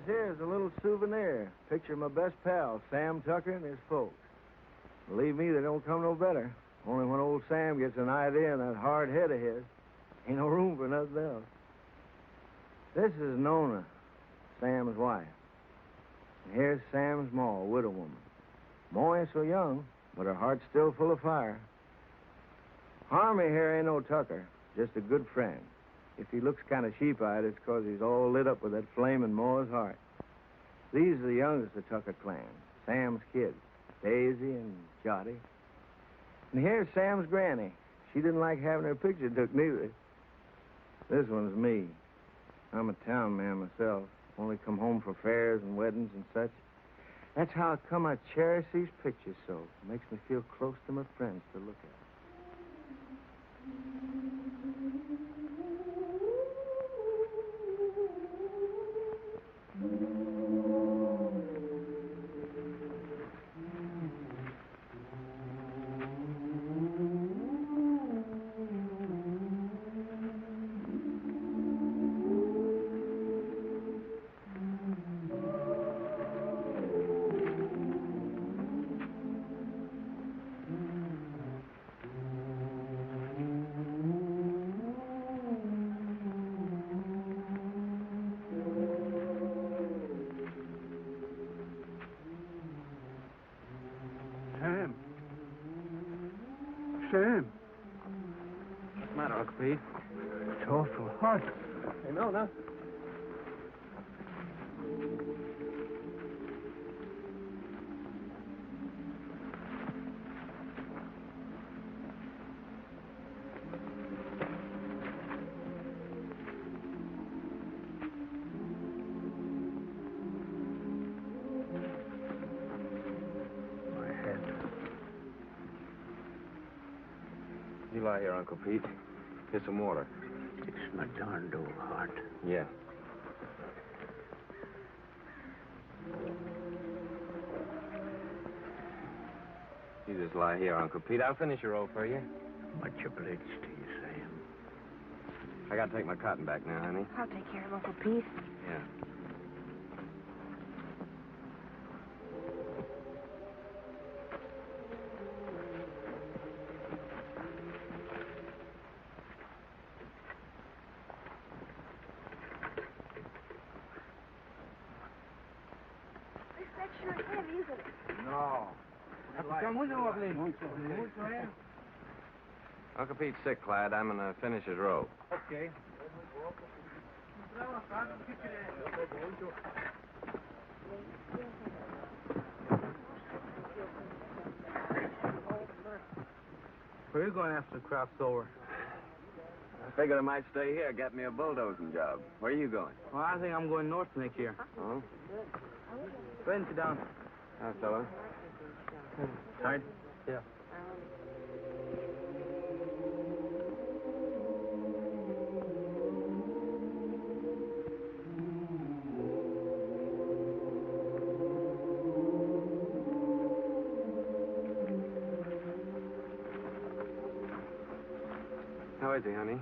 here is a little souvenir. Picture of my best pal, Sam Tucker, and his folks. Believe me, they don't come no better. Only when old Sam gets an idea in that hard head of his, ain't no room for nothing else. This is Nona, Sam's wife. And here's Sam's ma, a widow woman. Ma ain't so young, but her heart's still full of fire. Harmy here ain't no Tucker, just a good friend. If he looks kind of sheep-eyed, it's 'cause he's all lit up with that flame in Ma's heart. These are the youngest of Tucker clan, Sam's kids, Daisy and Jotty. And here's Sam's granny. She didn't like having her picture took neither. This one's me. I'm a town man myself. Only come home for fairs and weddings and such. That's how come I cherish these pictures so. It makes me feel close to my friends to look at. Sam. What's the matter, Uncle Pete? It's awful hot. Hey, Nona. My head. You lie here, Uncle Pete. Get some water. It's my darned old heart. Yeah. You just lie here, Uncle Pete. I'll finish your roll for you. Much obliged to you, Sam. I gotta take my cotton back now, honey. I'll take care of Uncle Pete. Yeah. That's sure heavy, isn't it? No. Uncle Pete's sick, Clyde. I'm gonna finish his row. Okay. Where are you going after the crop's over? I figured I might stay here, get me a bulldozing job. Where are you going? Well, I think I'm going north next year. Oh? Go ahead and sit down. Hi, fella. Tired? Yeah. How is he, honey?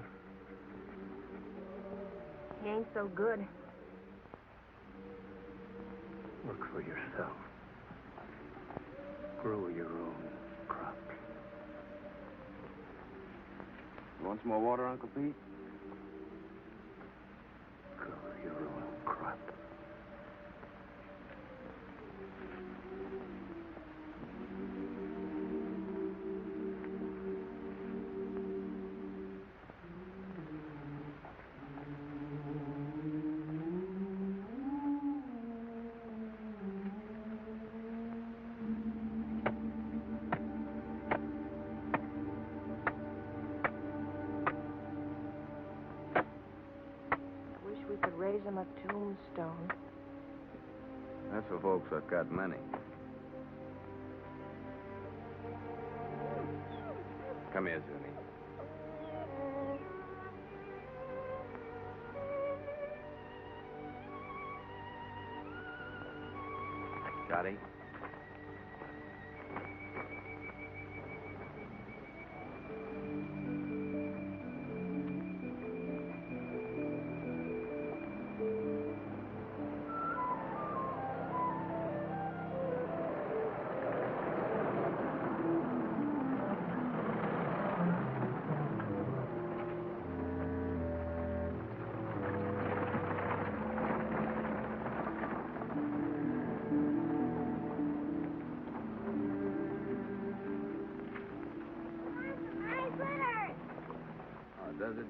He ain't so good. Work for yourself. Grow your own crops. You want some more water, Uncle Pete? Grow your own crop. We could raise him a tombstone. That's for folks that got money. Come here, Zuni. Jotty?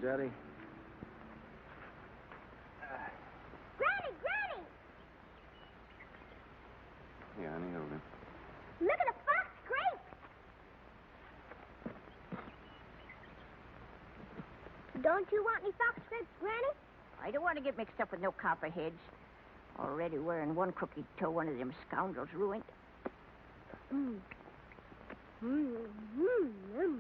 Daddy. Granny, Granny! Yeah, honey, hold it. Look at the fox grapes! Don't you want any fox grapes, Granny? I don't want to get mixed up with no copperheads. Already wearing one crooked toe, one of them scoundrels ruined. Mm. Mm, mm, mm.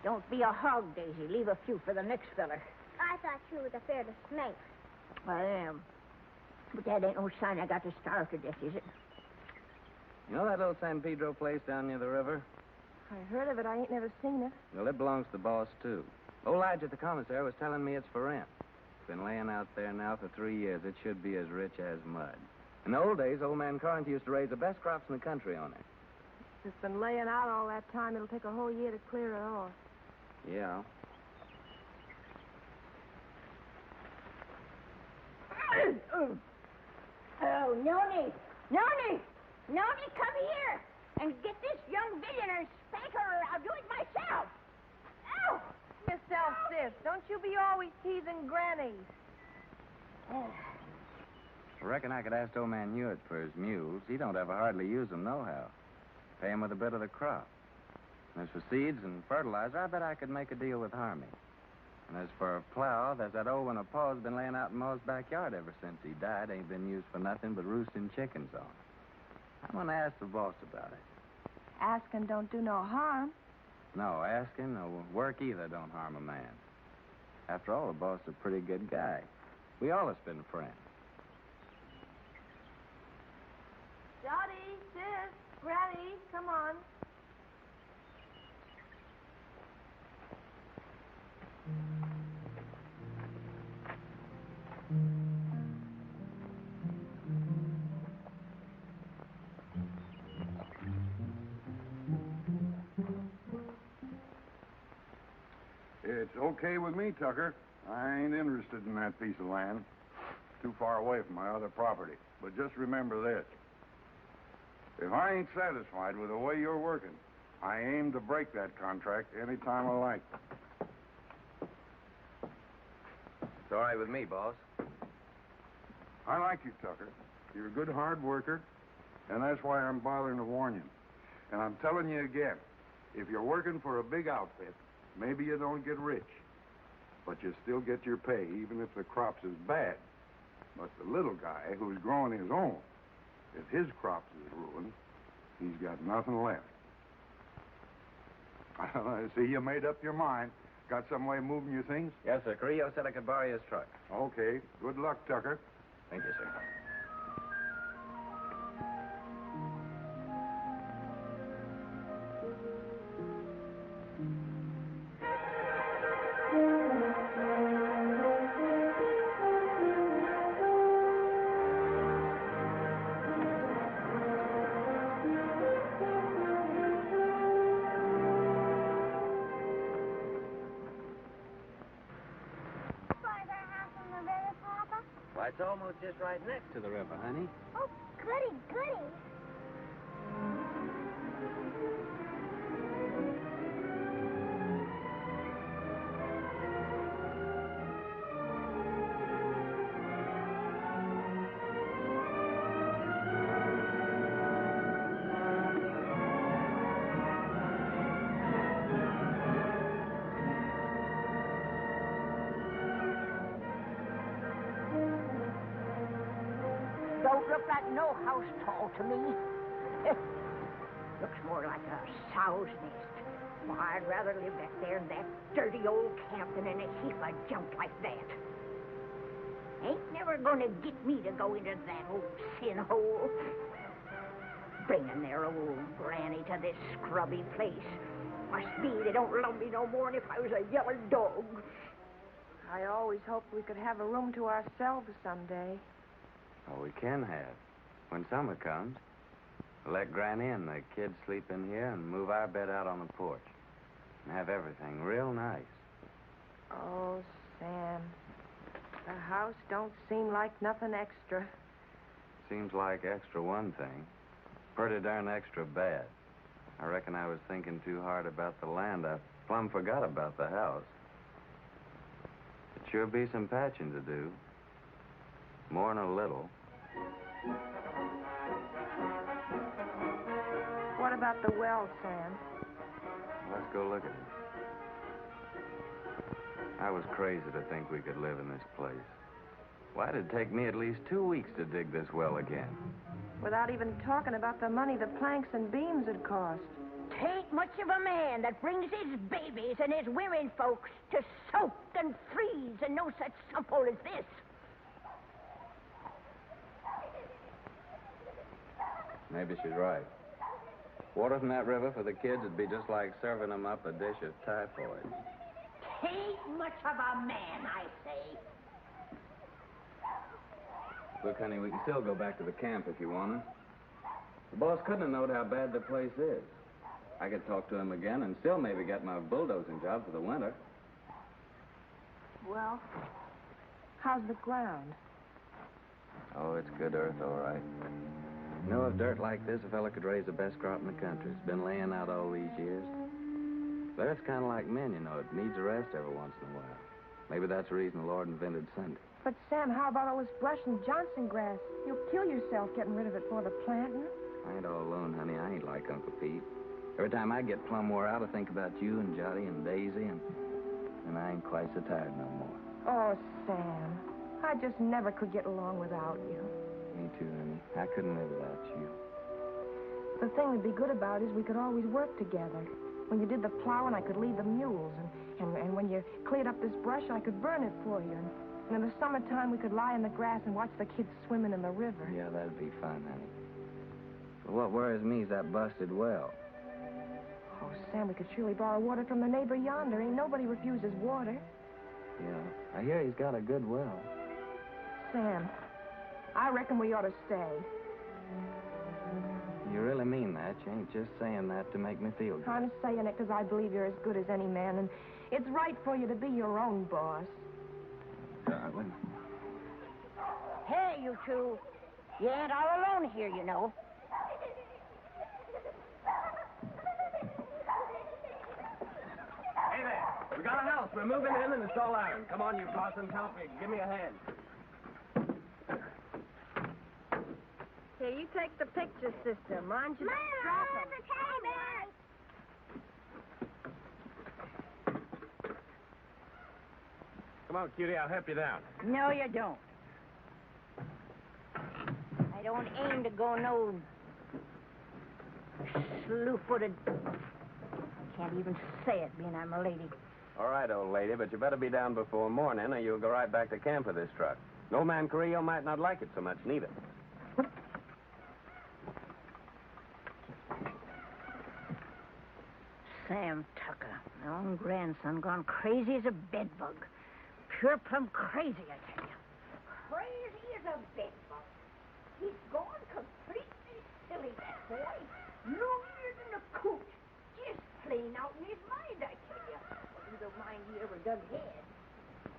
Don't be a hog, Daisy. Leave a few for the next feller. I thought you was afraid of snakes. I am. But that ain't no sign I got to starve to death, is it? You know that little San Pedro place down near the river? I heard of it. I ain't never seen it. Well, it belongs to the boss, too. Old Lige at the commissary was telling me it's for rent. It's been laying out there now for 3 years. It should be as rich as mud. In the old days, old man Carrol used to raise the best crops in the country on it. It's been laying out all that time. It'll take a whole year to clear it off. Yeah. Oh, Noni! Noni! Noni, come here and get this young villain and spank her, or I'll do it myself. Ow! Yourself, sis. Don't you be always teasing Granny. I reckon I could ask old man Hewitt for his mules. He don't ever hardly use them nohow. Pay him with a bit of the crop. And as for seeds and fertilizer, I bet I could make a deal with Harmy. And as for a plow, there's that old one of Paul's been laying out in Ma's backyard ever since he died. Ain't been used for nothing but roosting chickens on. I'm going to ask the boss about it. Asking don't do no harm. No, asking or work either don't harm a man. After all, the boss is a pretty good guy. We all have been friends. Dottie, sis, Granny, come on. It's okay with me, Tucker. I ain't interested in that piece of land. Too far away from my other property. But just remember this. If I ain't satisfied with the way you're working, I aim to break that contract any time I like. It's all right with me, boss. I like you, Tucker. You're a good hard worker, and that's why I'm bothering to warn you. And I'm telling you again, if you're working for a big outfit, maybe you don't get rich, but you still get your pay, even if the crops is bad. But the little guy who's growing his own, if his crops is ruined, he's got nothing left. I see you made up your mind. Got some way of moving your things? Yes, sir. Carrillo said I could borrow his truck. Okay. Good luck, Tucker. Thank you, sir. Why, it's almost just right next to the river, honey. Oh, goody, goody. Don't look like no house tall to me. Looks more like a sow's nest. Why, I'd rather live back there in that dirty old camp than in a heap of junk like that. Ain't never gonna get me to go into that old sin hole. Bringing their old granny to this scrubby place. Must be they don't love me no more than if I was a yellow dog. I always hoped we could have a room to ourselves someday. Oh, we can have. When summer comes, we'll let Granny and the kids sleep in here and move our bed out on the porch. And have everything real nice. Oh, Sam. The house don't seem like nothing extra. Seems like extra one thing. pretty darn extra bad. I reckon I was thinking too hard about the land. I plumb forgot about the house. It sure be some patching to do. More'n a little. What about the well, Sam? Let's go look at it. I was crazy to think we could live in this place. Why'd it take me at least 2 weeks to dig this well again? Without even talking about the money the planks and beams would cost. Tain't much of a man that brings his babies and his women folks to soak and freeze and no such sump-hole as this. Maybe she's right. Water from that river for the kids would be just like serving them up a dish of typhoid. Tain't much of a man, I say. Look, honey, we can still go back to the camp if you want to. The boss couldn't have known how bad the place is. I could talk to him again and still maybe get my bulldozing job for the winter. Well, how's the ground? Oh, it's good earth, all right. You know, if dirt like this, a fella could raise the best crop in the country. It's been laying out all these years. But it's kind of like men, you know. It needs a rest every once in a while. Maybe that's the reason the Lord invented Sunday. But, Sam, how about all this brush and Johnson grass? You'll kill yourself getting rid of it for the planting. I ain't all alone, honey. I ain't like Uncle Pete. Every time I get plumb wore out, I think about you and Jotty and Daisy, and I ain't quite so tired no more. Oh, Sam, I just never could get along without you. Me too, honey. I couldn't live without you. The thing that'd be good about it is we could always work together. When you did the plowing, I could lead the mules, and when you cleared up this brush, I could burn it for you. And in the summertime, we could lie in the grass and watch the kids swimming in the river. Yeah, that'd be fun, honey. But what worries me is that busted well. Oh, Sam, we could surely borrow water from the neighbor yonder. Ain't nobody refuses water. Yeah, I hear he's got a good well. Sam, I reckon we ought to stay. You really mean that? You ain't just saying that to make me feel good. I'm saying it because I believe you're as good as any man, and it's right for you to be your own boss. Darling. Hey, you two. You ain't all alone here, you know. Hey there. We got a house. We're moving in, and it's all ours. Come on, you Parsons. Help me. Give me a hand. Here, you take the picture, sister. Mind you don't drop 'em. Come on, cutie. I'll help you down. No, you don't. I don't aim to go no slew-footed. Can't even say it, being I'm a lady. All right, old lady, but you better be down before morning, or you'll go right back to camp with this truck. No man Carril might not like it so much, neither. Sam Tucker, my own grandson, gone crazy as a bedbug. Pure plumb crazy, I tell you. Crazy as a bedbug. He's gone completely silly, that boy. Longer than a coot. Just plain out in his mind, I tell you. Neither mind he ever dug head.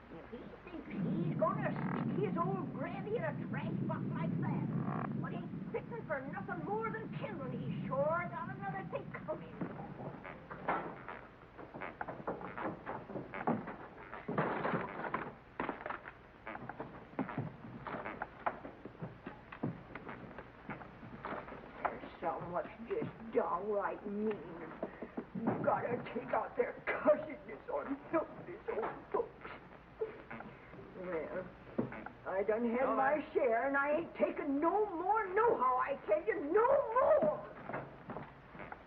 If he thinks he's gonna stick his old granny in a trash box like that, but he's fitting for nothing more than kindling. He's sure got another thing coming. What's just downright mean. You gotta take out their cussedness on helpless old folks. Well, I done had my share, and I ain't taking no more nohow, I tell you, no more!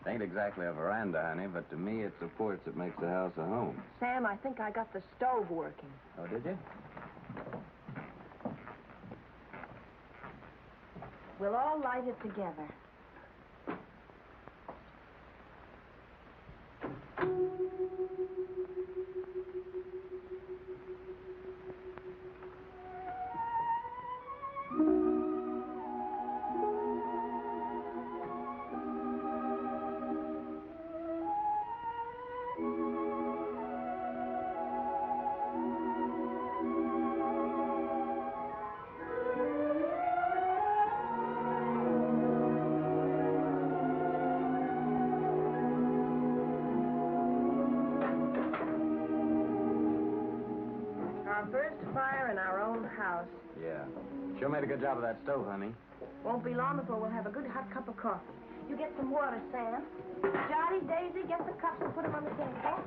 It ain't exactly a veranda, honey, but to me it's the porch that makes the house a home. Sam, I think I got the stove working. Oh, did you? We'll all light it together. house. Yeah. Sure made a good job of that stove, honey. Won't be long before we'll have a good hot cup of coffee. You get some water, Sam. Johnny, Daisy, get the cups and put them on the table.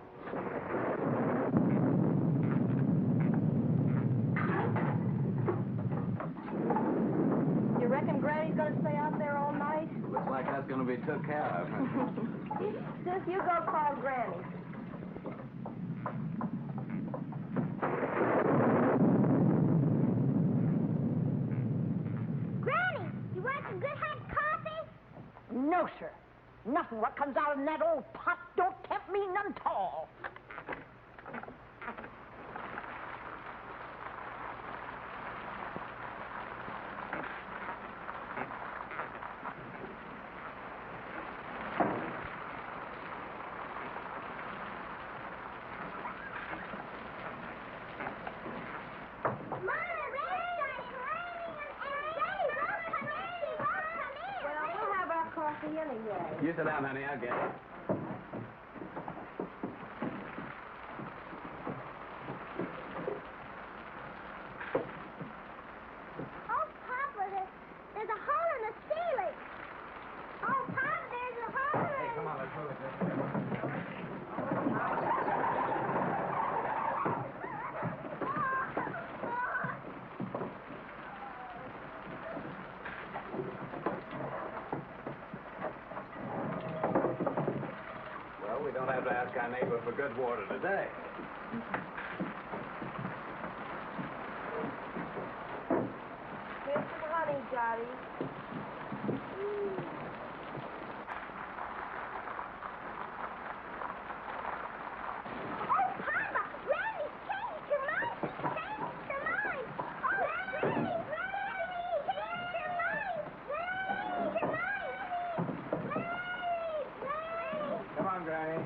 You reckon Granny's going to stay out there all night? Looks like that's going to be took care of. Sis, you go call Granny. Granny, you want some good hot coffee? No, sir. Nothing what comes out in that old pot don't tempt me none at all. Anyway. You sit down, honey. I'll get it. Oh, Papa, there's a hole in the ceiling. Oh, Papa, there's a hole in Hey, come on, let's move it this way. We don't have to ask our neighbor for good water today. Here's some honey, Johnny. Oh, Papa, Granny's changed her mind. Changed her mind. Oh, Granny, Granny, changed her mind. Granny, changed her mind. Granny. Come on, Granny.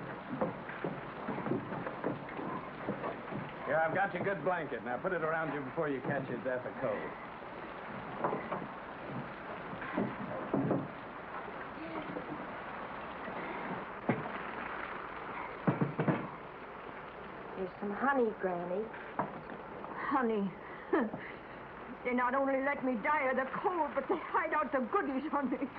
Here, I've got your good blanket. Now put it around you before you catch your death of cold. Here's some honey, Granny. Honey. They not only let me die of the cold, but they hide out the goodies on me.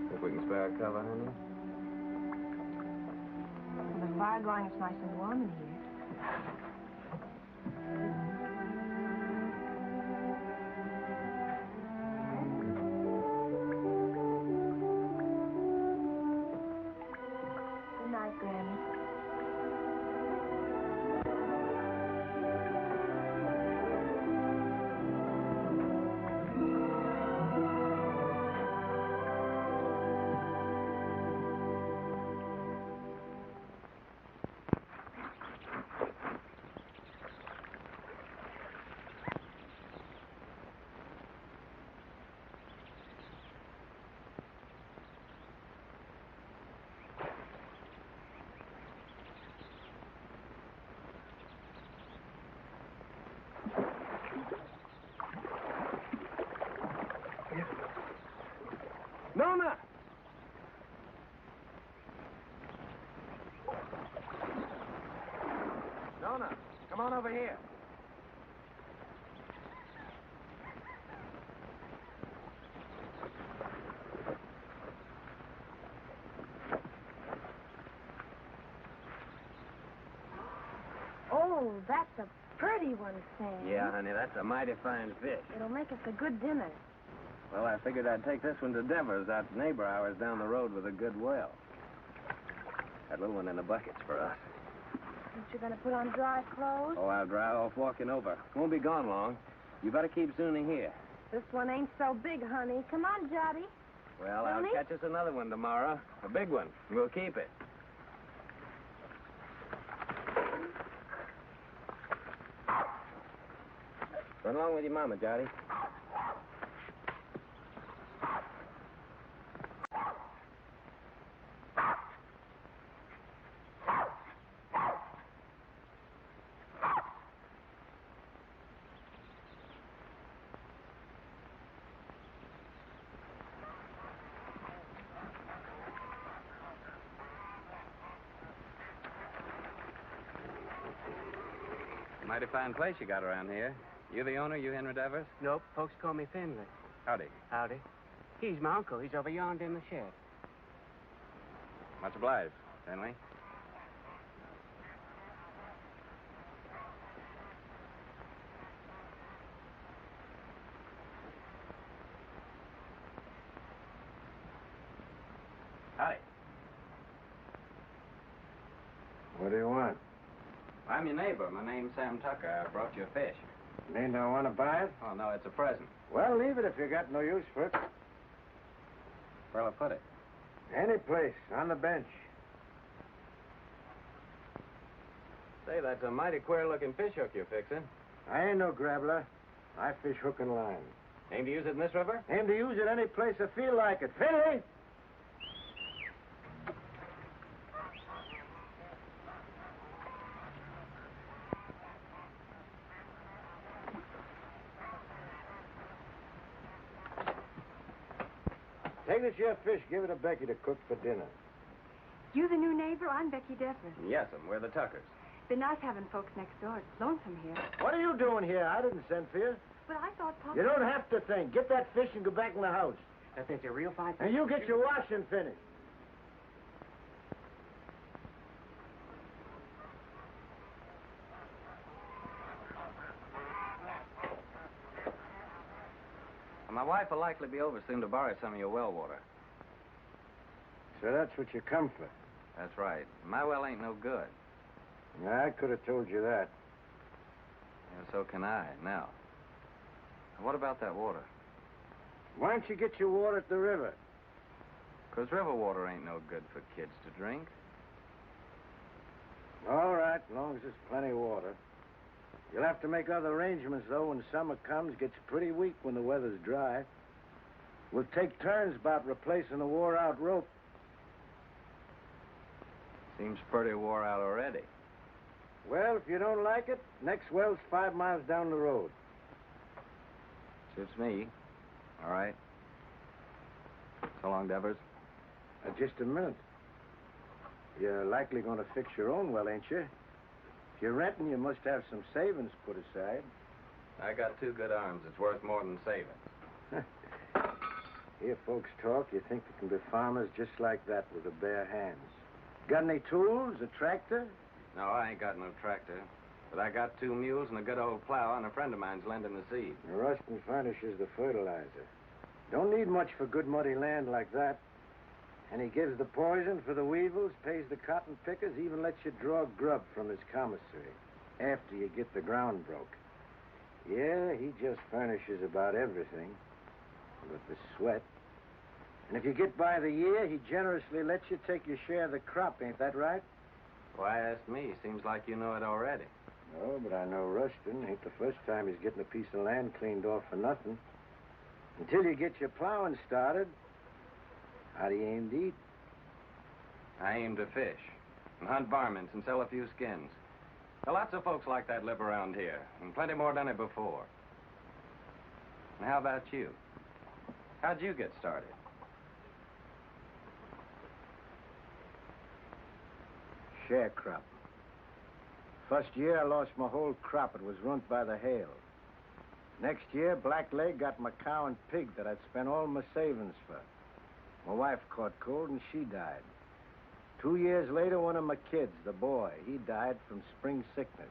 Think we can spare a cover, honey? With the fire going, it's nice and warm in here. Good night, Granny. Nona! Nona, come on over here. Oh, that's a pretty one, Sam. Yeah, honey, that's a mighty fine fish. It'll make us a good dinner. Well, I figured I'd take this one to Denver's. That neighbor of ours down the road with a good well. That little one in the bucket's for us. Aren't you going to put on dry clothes? Oh, I'll dry off walking over. Won't be gone long. You better keep Zuni here. This one ain't so big, honey. Come on, Jotty. Well, I'll Really? catch us another one tomorrow. A big one. We'll keep it. Run along with your mama, Jotty. Mighty fine place you got around here. You the owner, you Henry Devers? Nope, folks call me Finley. Howdy. Howdy. He's my uncle. He's over yonder in the shed. Much obliged, Finley. Howdy. What do you want? I'm your neighbor. My name's Sam Tucker. I brought you a fish. Mean don't want to buy it? Oh, no, it's a present. Well, leave it if you got no use for it. Where'll I put it? Any place, on the bench. Say, that's a mighty queer-looking fish hook you're fixing. I ain't no grabbler. I fish hook and line. Aim to use it in this river? Aim to use it any place I feel like it. Finley! Take this here fish, give it to Becky to cook for dinner. You the new neighbor? I'm Becky Devers. Yes'm, we're the Tuckers. Been nice having folks next door. It's lonesome here. What are you doing here? I didn't send for you. But I thought Papa... You don't have to think. Get that fish and go back in the house. That's a real fine And you get your washing finished. My wife will likely be over soon to borrow some of your well water. So that's what you come for. That's right. My well ain't no good. I could have told you that. Yeah, so can I, now. What about that water? Why don't you get your water at the river? 'Cause river water ain't no good for kids to drink. All right, as long as there's plenty of water. You'll have to make other arrangements, though, when summer comes. Gets pretty weak when the weather's dry. We'll take turns about replacing the wore-out rope. Seems pretty wore out already. Well, if you don't like it, next well's 5 miles down the road. Suits me. All right. So long, Devers. Just a minute. You're likely going to fix your own well, ain't you? If you're renting, you must have some savings put aside. I got 2 good arms. It's worth more than savings. Hear folks talk, you think they can be farmers just like that with the bare hands. Got any tools, a tractor? No, I ain't got no tractor. But I got 2 mules and a good old plow, and a friend of mine's lending the seed. Rustin furnishes the fertilizer. Don't need much for good muddy land like that. And he gives the poison for the weevils, pays the cotton pickers, even lets you draw grub from his commissary after you get the ground broke. Yeah, he just furnishes about everything but the sweat. And if you get by the year, he generously lets you take your share of the crop, ain't that right? Why ask me? Seems like you know it already. No, but I know Rustin. Ain't the first time he's getting a piece of land cleaned off for nothing. Until you get your plowing started, how do you aim to eat? I aim to fish and hunt varmints and sell a few skins. Now, lots of folks like that live around here, and plenty more done it before. And how about you? How'd you get started? Sharecrop. First year, I lost my whole crop. It was ruined by the hail. Next year, Blackleg got my cow and pig that I'd spent all my savings for. My wife caught cold and she died. 2 years later, one of my kids, the boy, he died from spring sickness.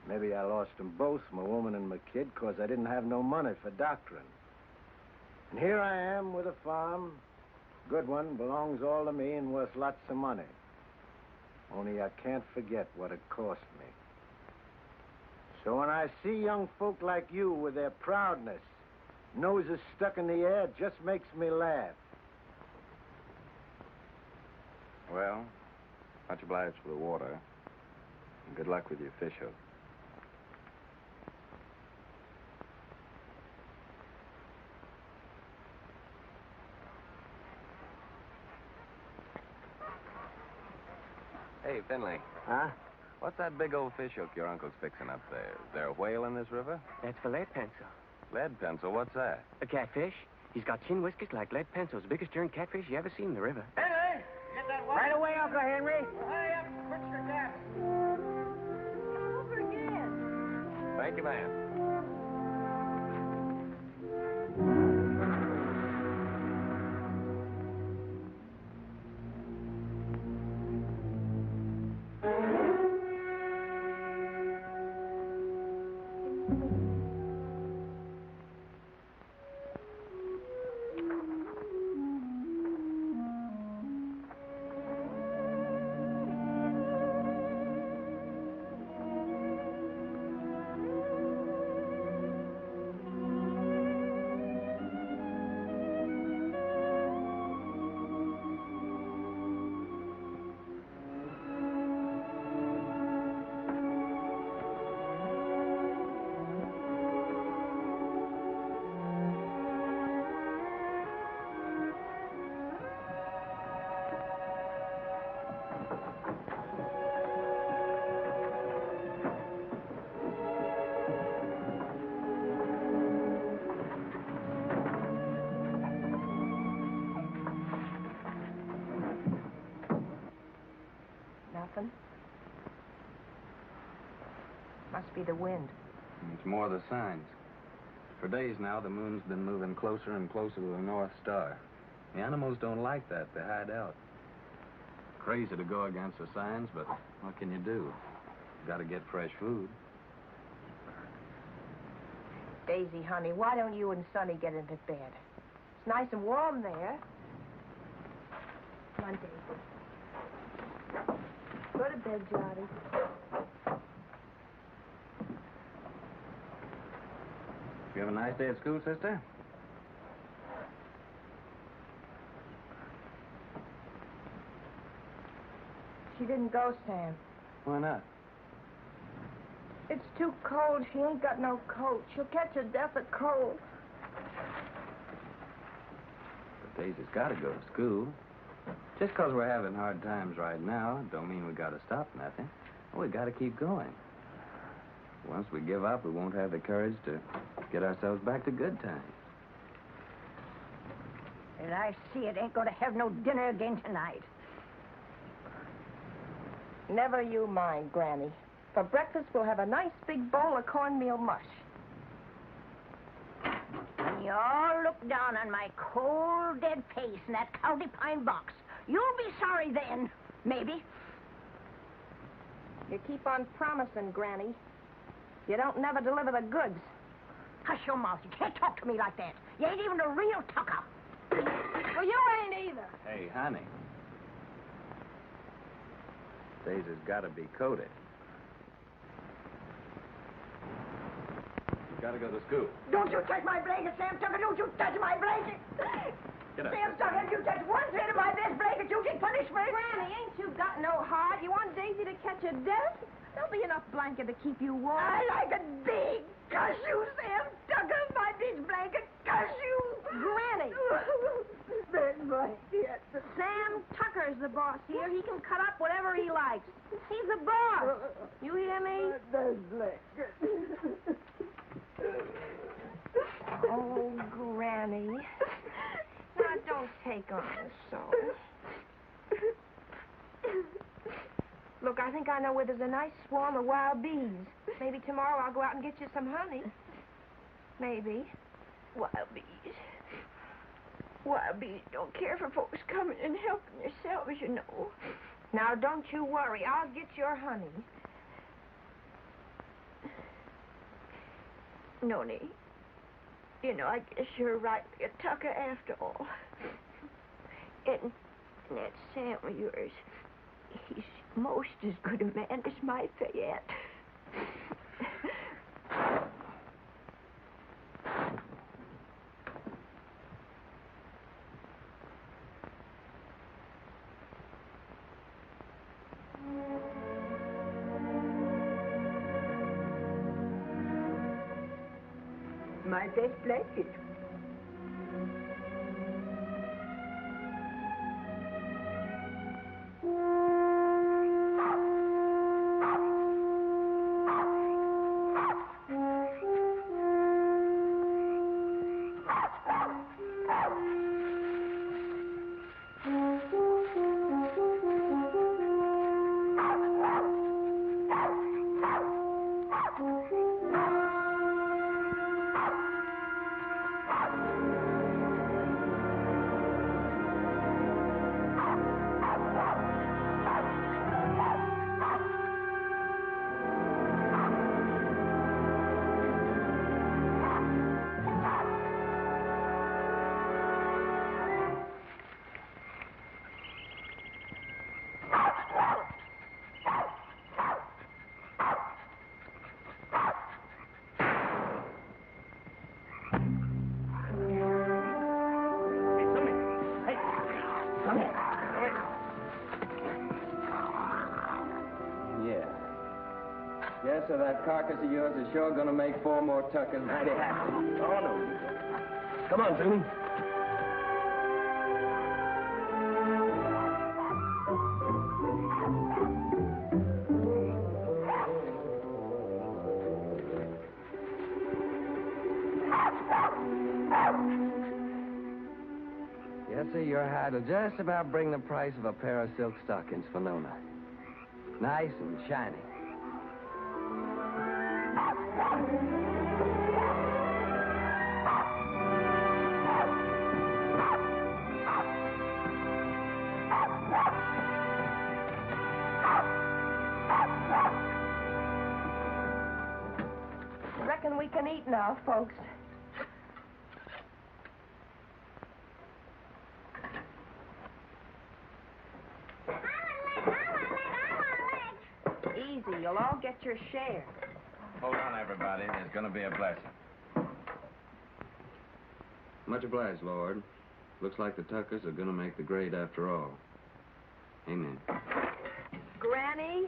Maybe I lost them both, my woman and my kid, 'cause I didn't have no money for doctoring. And here I am with a farm. Good one, belongs all to me and worth lots of money. Only I can't forget what it cost me. So when I see young folk like you with their proudness Noses stuck in the air just makes me laugh. Well, much obliged for the water. And good luck with your fish hook. Hey, Finley. Huh? What's that big old fish hook your uncle's fixing up there? Is there a whale in this river? That's for lead pencil. Lead pencil? What's that? A catfish. He's got chin whiskers like lead pencils. Biggest darn catfish you ever seen in the river. Henry! Get that water. Right away, Uncle Henry. Hurry up and fix your cabin. Over again. Thank you, man. Nothing? Must be the wind. It's more the signs. For days now, the moon's been moving closer and closer to the North Star. The animals don't like that. They hide out. Crazy to go against the signs, but what can you do? You gotta get fresh food. Daisy, honey, why don't you and Sonny get into bed? It's nice and warm there. Come on, Daisy. Go to bed, Johnny. You have a nice day at school, sister? She didn't go, Sam. Why not? It's too cold. She ain't got no coat. She'll catch her death of cold. But Daisy's gotta go to school. Just 'cause we're having hard times right now, don't mean we gotta stop nothing. We gotta keep going. Once we give up, we won't have the courage to get ourselves back to good times. And I see it ain't going to have no dinner again tonight. Never you mind, Granny. For breakfast, we'll have a nice big bowl of cornmeal mush. When you all look down on my cold, dead face in that county pine box, you'll be sorry then, maybe. You keep on promising, Granny. You don't never deliver the goods. Hush your mouth. You can't talk to me like that. You ain't even a real tucker. Well, you ain't either. Hey, honey. Daisy's gotta be coated. You gotta go to school. Don't you touch my blanket, Sam Tucker. Don't you touch my blanket. Get up. Sam Tucker, if you touch one thread of my best blanket, you get punishment. Granny, ain't you got no heart? You want Daisy to catch a death? There'll be enough blanket to keep you warm. I like a big cuss you, Sam Tucker. My big blanket, cuss you. Granny! Big blanket. Sam Tucker's the boss here. He can cut up whatever he likes. He's the boss. You hear me? Big blanket. Oh, Granny. Now, don't take on so. Look, I think I know where there's a nice swarm of wild bees. Maybe tomorrow I'll go out and get you some honey. Maybe. Wild bees. Wild bees don't care for folks coming and helping themselves, you know. Now, don't you worry. I'll get your honey. Noni, you know, I guess you're right, a Tucker after all. And that Sam of yours, he's most as good a man as my Fayette. My best blanket. Yes, sir, that carcass of yours is sure gonna make 4 more tuckers. Mighty happy. Oh, no. Come on, Jimmy. Yes, sir, your hide will just about bring the price of a pair of silk stockings for Nona. Nice and shiny. Reckon we can eat now, folks. Easy, you'll all get your share. Hold on, everybody. There's going to be a blessing. Much obliged, Lord. Looks like the Tuckers are going to make the grade after all. Amen. Granny?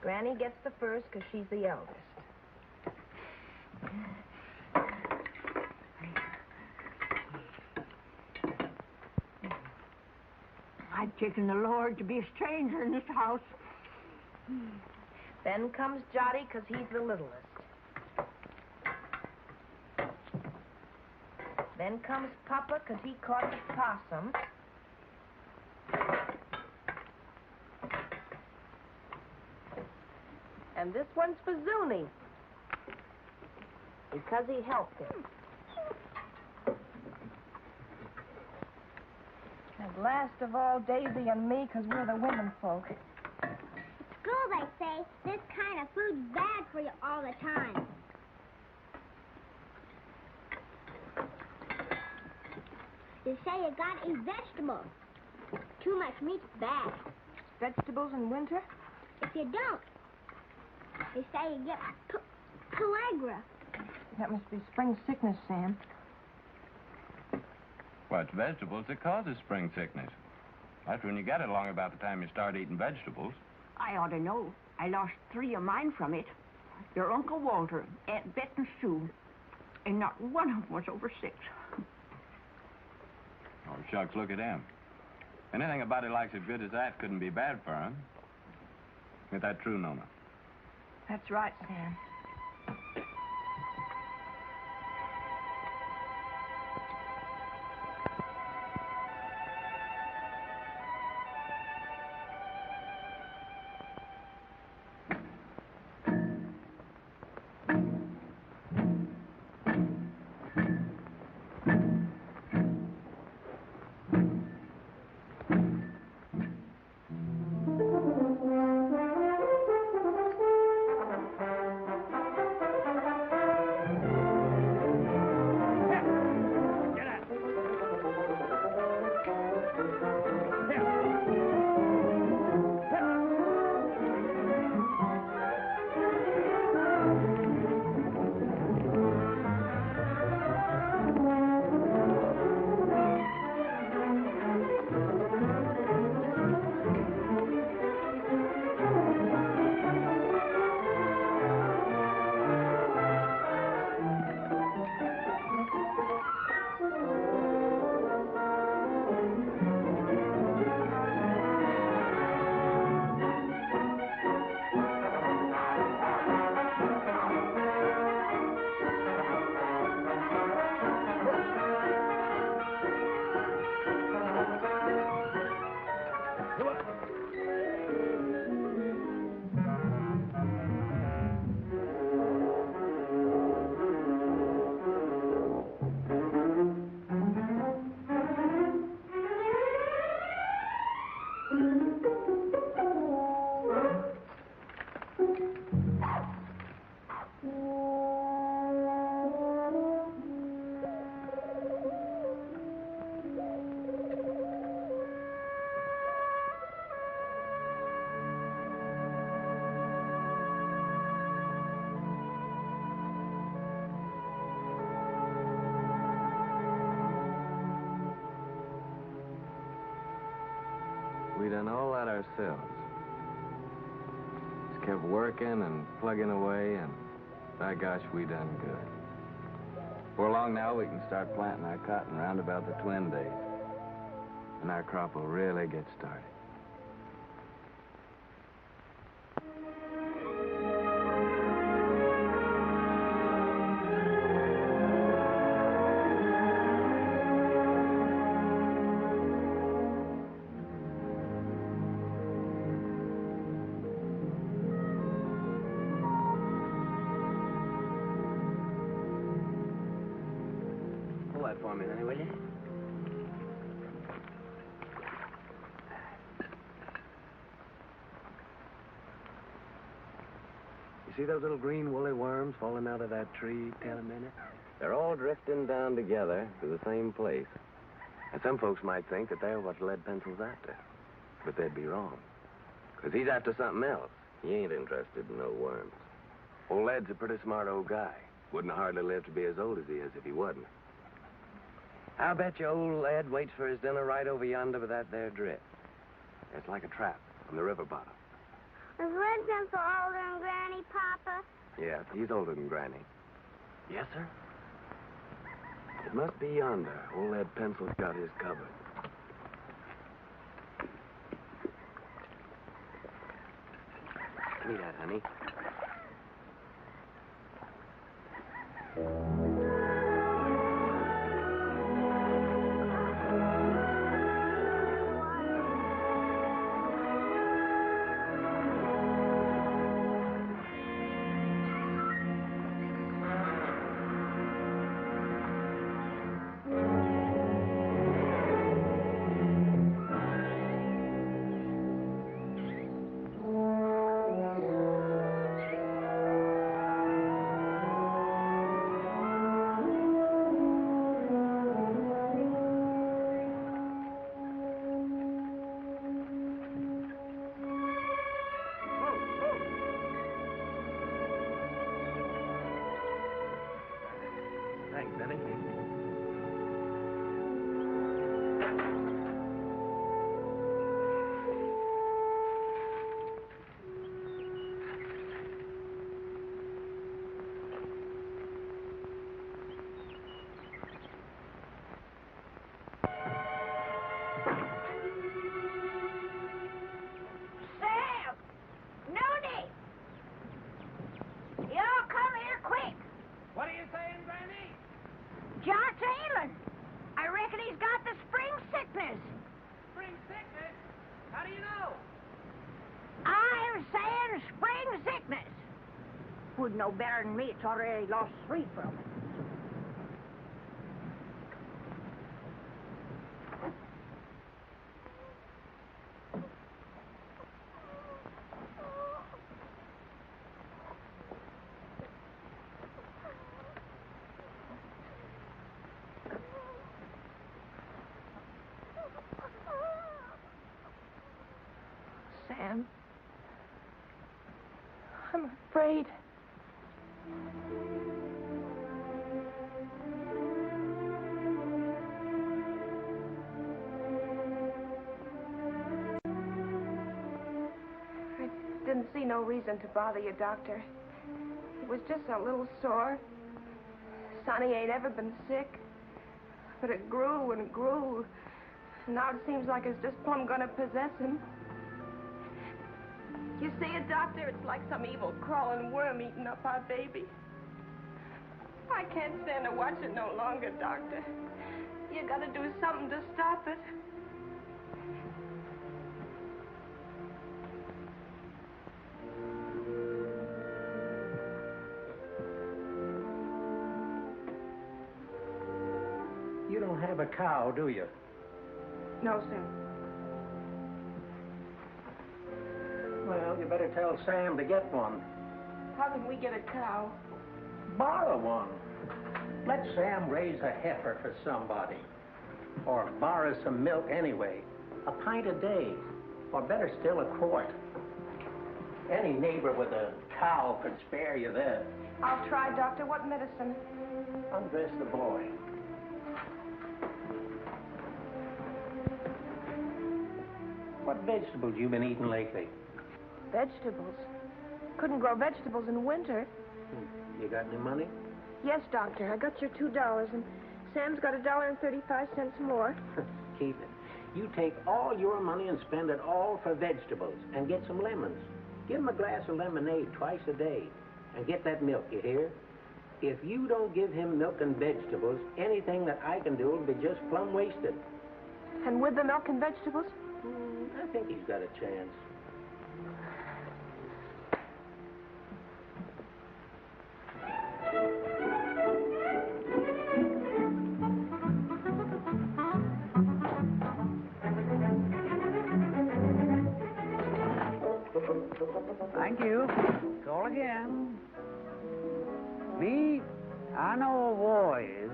Granny gets the first because she's the eldest. I've taken the Lord to be a stranger in this house. Then comes Jotty because he's the littlest. Then comes Papa because he caught the possum. And this one's for Zuni because he helped him. And last of all, Daisy and me because we're the women folk. At school, they say this kind of food's bad for you all the time. They say you gotta eat vegetables. Too much meat's bad. Vegetables in winter? If you don't, they say you get pellagra. That must be spring sickness, Sam. Well, it's vegetables that causes spring sickness. That's when you get it along about the time you start eating vegetables. I ought to know. I lost 3 of mine from it. Your Uncle Walter, Aunt Bet and Sue. And not one of them was over 6. Oh, shucks, look at him. Anything a body likes as good as that couldn't be bad for him. Ain't that true, Nona? That's right, Sam. we done all that ourselves. Just kept working and plugging away, and by gosh, we done good. Before long now, we can start planting our cotton round about the twin days. And our crop will really get started. Pull that for me, honey, will you? See those little green woolly worms falling out of that tree, Tell a minute? They're all drifting down together to the same place. And some folks might think that they're what lead pencil's after. But they'd be wrong. Because he's after something else. He ain't interested in no worms. Old Lead's a pretty smart old guy. Wouldn't hardly live to be as old as he is if he wasn't. I'll bet you old Lead waits for his dinner right over yonder with that there drift. It's like a trap on the river bottom. Is Lead Pencil older than Granny, Papa? Yeah, he's older than Granny. Yes, sir? It must be yonder. Old Lead Pencil's got his covered. Give me that, honey. Thanks, Benny. Sam! Nooney! Y'all come here quick. What are you saying, Granny? Jock's ailing. I reckon he's got the spring sickness. Spring sickness? How do you know? I'm saying spring sickness. Would know better than me. It's already lost 3 from it. Sam, I'm afraid. I didn't see no reason to bother you, Doctor. It was just a little sore. Sonny ain't ever been sick. But it grew and grew. Now it seems like it's just plumb gonna possess him. You see it, Doctor? It's like some evil crawling worm eating up our baby. I can't stand to watch it no longer, Doctor. You gotta do something to stop it. You don't have a cow, do you? No, sir. Well, you better tell Sam to get one. How can we get a cow? Borrow one. Let Sam raise a heifer for somebody. Or borrow some milk anyway. A pint a day. Or better still, a quart. Any neighbor with a cow could spare you that. I'll try, Doctor. What medicine? Undress the boy. What vegetables you been eating lately? Vegetables. Couldn't grow vegetables in winter. You got any money? Yes, Doctor. I got your $2, and Sam's got $1.35 more. Keep it. You take all your money and spend it all for vegetables and get some lemons. Give him a glass of lemonade twice a day and get that milk, you hear? If you don't give him milk and vegetables, anything that I can do will be just plumb wasted. And with the milk and vegetables? I think he's got a chance. Thank you. Call again. Me, I know a war is.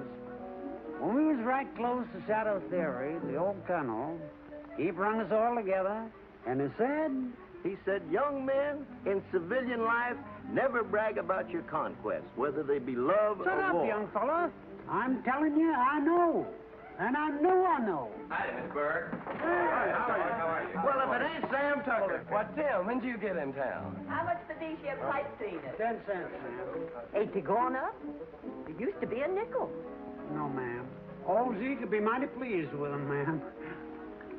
When we was right close to Shadow Theory, the old colonel, he brung us all together, and he said, young men in civilian life never brag about your conquests, whether they be love Shut or up, war. young fella. I'm telling you, I know. And I know I know. Hi, Miss Burke. How are you? Well, if it ain't Sam Tucker. What, Tim? When did you get in town? How much for these here pipe cleaners? 10 cents, ma'am. Ain't they gone up? It used to be a nickel. No, ma'am. Old Zeke could be mighty pleased with them, ma'am.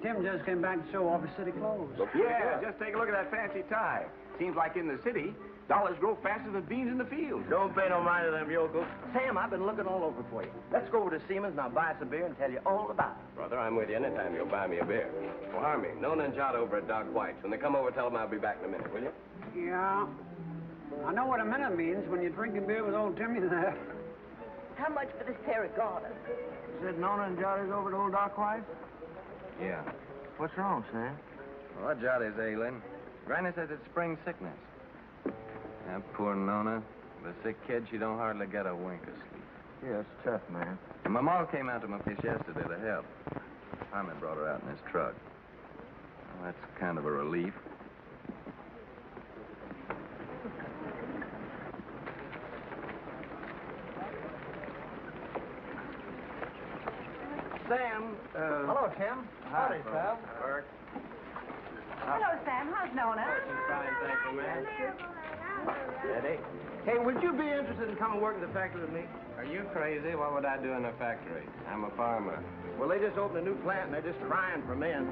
Tim just came back to show off his city clothes. Yeah, just take a look at that fancy tie. Seems like in the city, dollars grow faster than beans in the field. Don't pay no mind to them yokels. Sam, I've been looking all over for you. Let's go over to Seaman's and I'll buy some beer and tell you all about it. Brother, I'm with you anytime you'll buy me a beer. Well, Harmy, Nona and Jot over at Doc White's. When they come over, tell them I'll be back in a minute, will you? Yeah. I know what a minute means when you're drinking beer with old Timmy there. How much for this pair of garters? Said Nona and Johnny's over to old Doc White? Yeah. What's wrong, Sam? Well, Johnny's ailing. Granny says it's spring sickness. Yeah, poor Nona. The sick kid, she don't hardly get a wink of sleep. Yeah, it's tough, man. And my ma came out to my place yesterday to help. Harmon brought her out in his truck. Well, that's kind of a relief. Sam, Hello, Tim. Howdy, pal. Burke. Hello, Sam. How's Nona? Fine, thank you, ma'am. Eddie. Hey, would you be interested in coming work in the factory with me? Are you crazy? What would I do in a factory? I'm a farmer. Well, they just opened a new plant and they're just crying for men.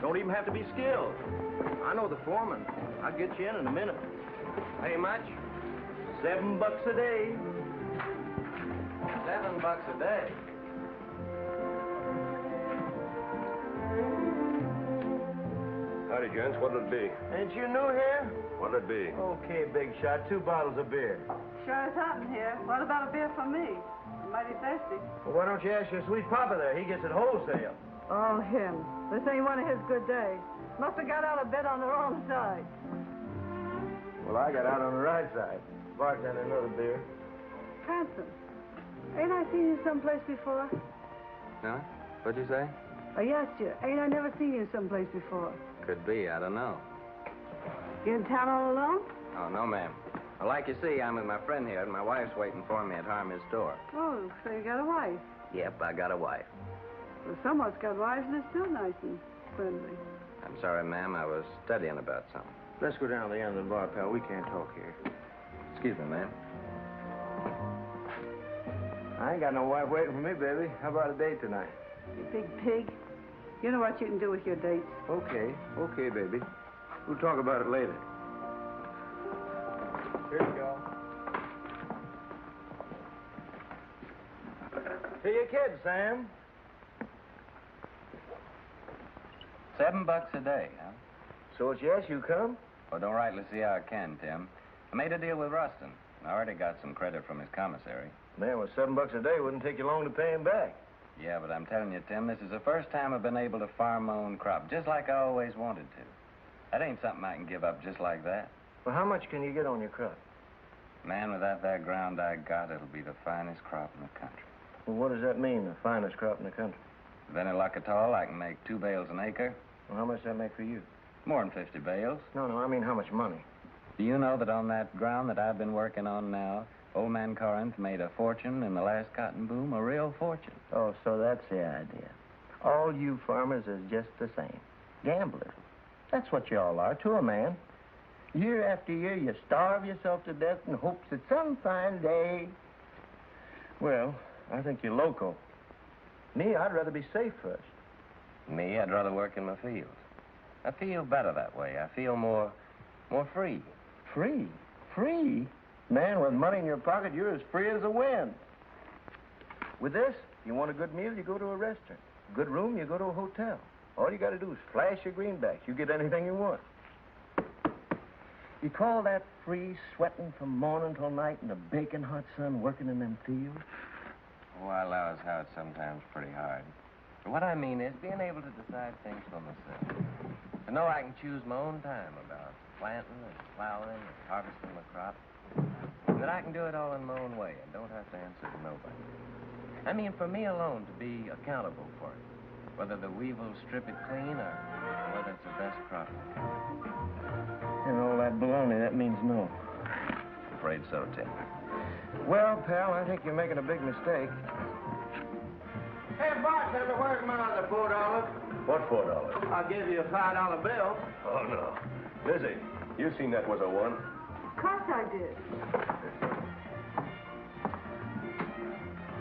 Don't even have to be skilled. I know the foreman. I'll get you in a minute. Pay much? $7 a day. $7 a day. Howdy, gents. What'll it be? Ain't you new here? What'll it be? Okay, big shot. 2 bottles of beer. Sure is hot in here. What about a beer for me? I'm mighty thirsty. Well, why don't you ask your sweet papa there? He gets it wholesale. Oh, him. This ain't one of his good days. Must have got out of bed on the wrong side. Well, I got out on the right side. Bartender, another beer. Hanson, ain't I seen you someplace before? Huh? What'd you say? I asked you, ain't I never seen you someplace before? Could be. I don't know. You in town all alone? Oh, no, ma'am. Well, like you see, I'm with my friend here, and my wife's waiting for me at Harmy's store. Oh, so you got a wife. Yep, I got a wife. Well, someone's got wives and they're still nice and friendly. I'm sorry, ma'am. I was studying about something. Let's go down to the end of the bar, pal. We can't talk here. Excuse me, ma'am. I ain't got no wife waiting for me, baby. How about a date tonight? You big pig. You know what you can do with your dates. Okay, baby. We'll talk about it later. Here you go. To your kids, Sam. $7 a day, huh? So it's yes, you come? Well, don't rightly see how I can, Tim. I made a deal with Rustin. I already got some credit from his commissary. Man, with $7 a day, wouldn't take you long to pay him back. Yeah, but I'm telling you, Tim, this is the first time I've been able to farm my own crop, just like I always wanted to. That ain't something I can give up just like that. Well, how much can you get on your crop? Man, with that ground I got, it'll be the finest crop in the country. Well, what does that mean, the finest crop in the country? With any luck at all, I can make 2 bales an acre. Well, how much does that make for you? More than 50 bales. No, I mean how much money? Do you know that on that ground that I've been working on now, old man Corinth made a fortune in the last cotton boom, a real fortune? Oh, so that's the idea. All you farmers is just the same. Gamblers. That's what you all are to a man. Year after year, you starve yourself to death in hopes that some fine day... Well, I think you're loco. Me, I'd rather be safe first. Me, I'd rather work in my fields. I feel better that way. I feel more free. Free? Free? Man, with money in your pocket, you're as free as the wind. With this, you want a good meal, you go to a restaurant. Good room, you go to a hotel. All you got to do is flash your greenbacks. You get anything you want. You call that free, sweating from morning till night in the baking hot sun, working in them fields? Oh, I allow as how it's sometimes pretty hard. But what I mean is being able to decide things for myself. To know I can choose my own time about planting and plowing and harvesting my crop. And that I can do it all in my own way and don't have to answer to nobody. I mean, for me alone to be accountable for it. Whether the weevil strip it clean or whether it's the best crop. And all that baloney, that means no. I'm afraid so, Tim. Well, pal, I think you're making a big mistake. Hey, bartender, where's my other $4? What $4? I'll give you a $5 bill. Oh, no. Lizzie, you seen that was a one? Of course I did.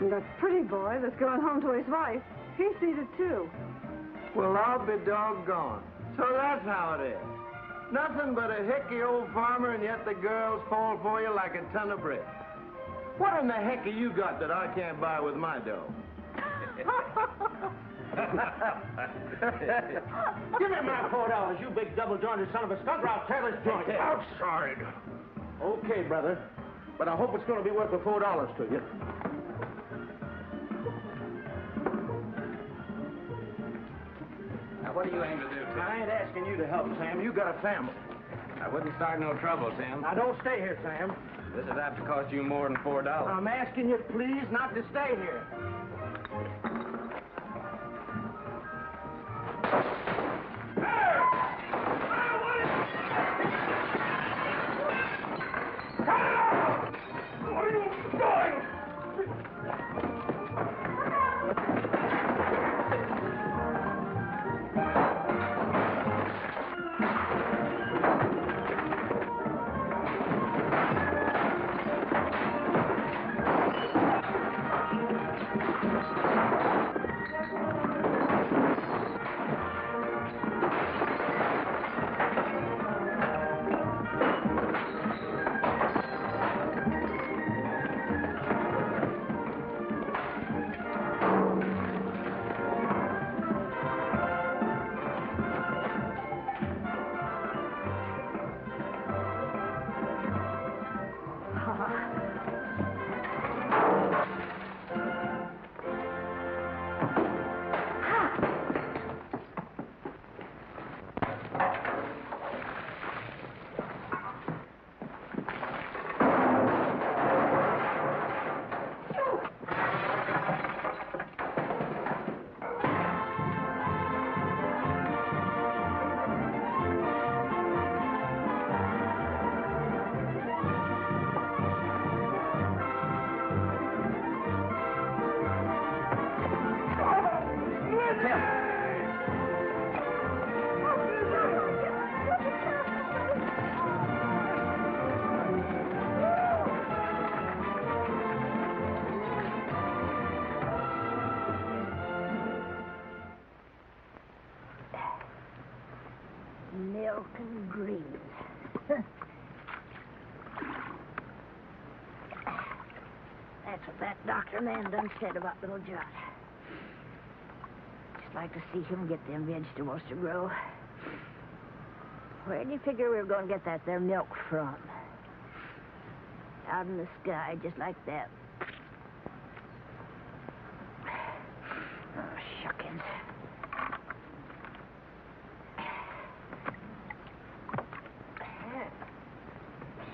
And that pretty boy that's going home to his wife, he sees it too. Well, I'll be doggone. So that's how it is. Nothing but a hicky old farmer, and yet the girls fall for you like a ton of bricks. What in the heck have you got that I can't buy with my dough? Give me my $4, you big double-jointed son of a skunk, or I'll tear this joint. Outside. Okay, brother. But I hope it's going to be worth the $4 to you. Now, what do you aim to do, Tim? I ain't asking you to help, Sam. You got a family. I wouldn't start no trouble, Tim. Now, don't stay here, Sam. This is apt to cost you more than $4. I'm asking you, please, not to stay here. Milk and greens. That's what that doctor man done said about little John. Just like to see him get them vegetables to grow. Where do you figure we were going to get that there milk from? Out in the sky, just like that. Oh, shuckins.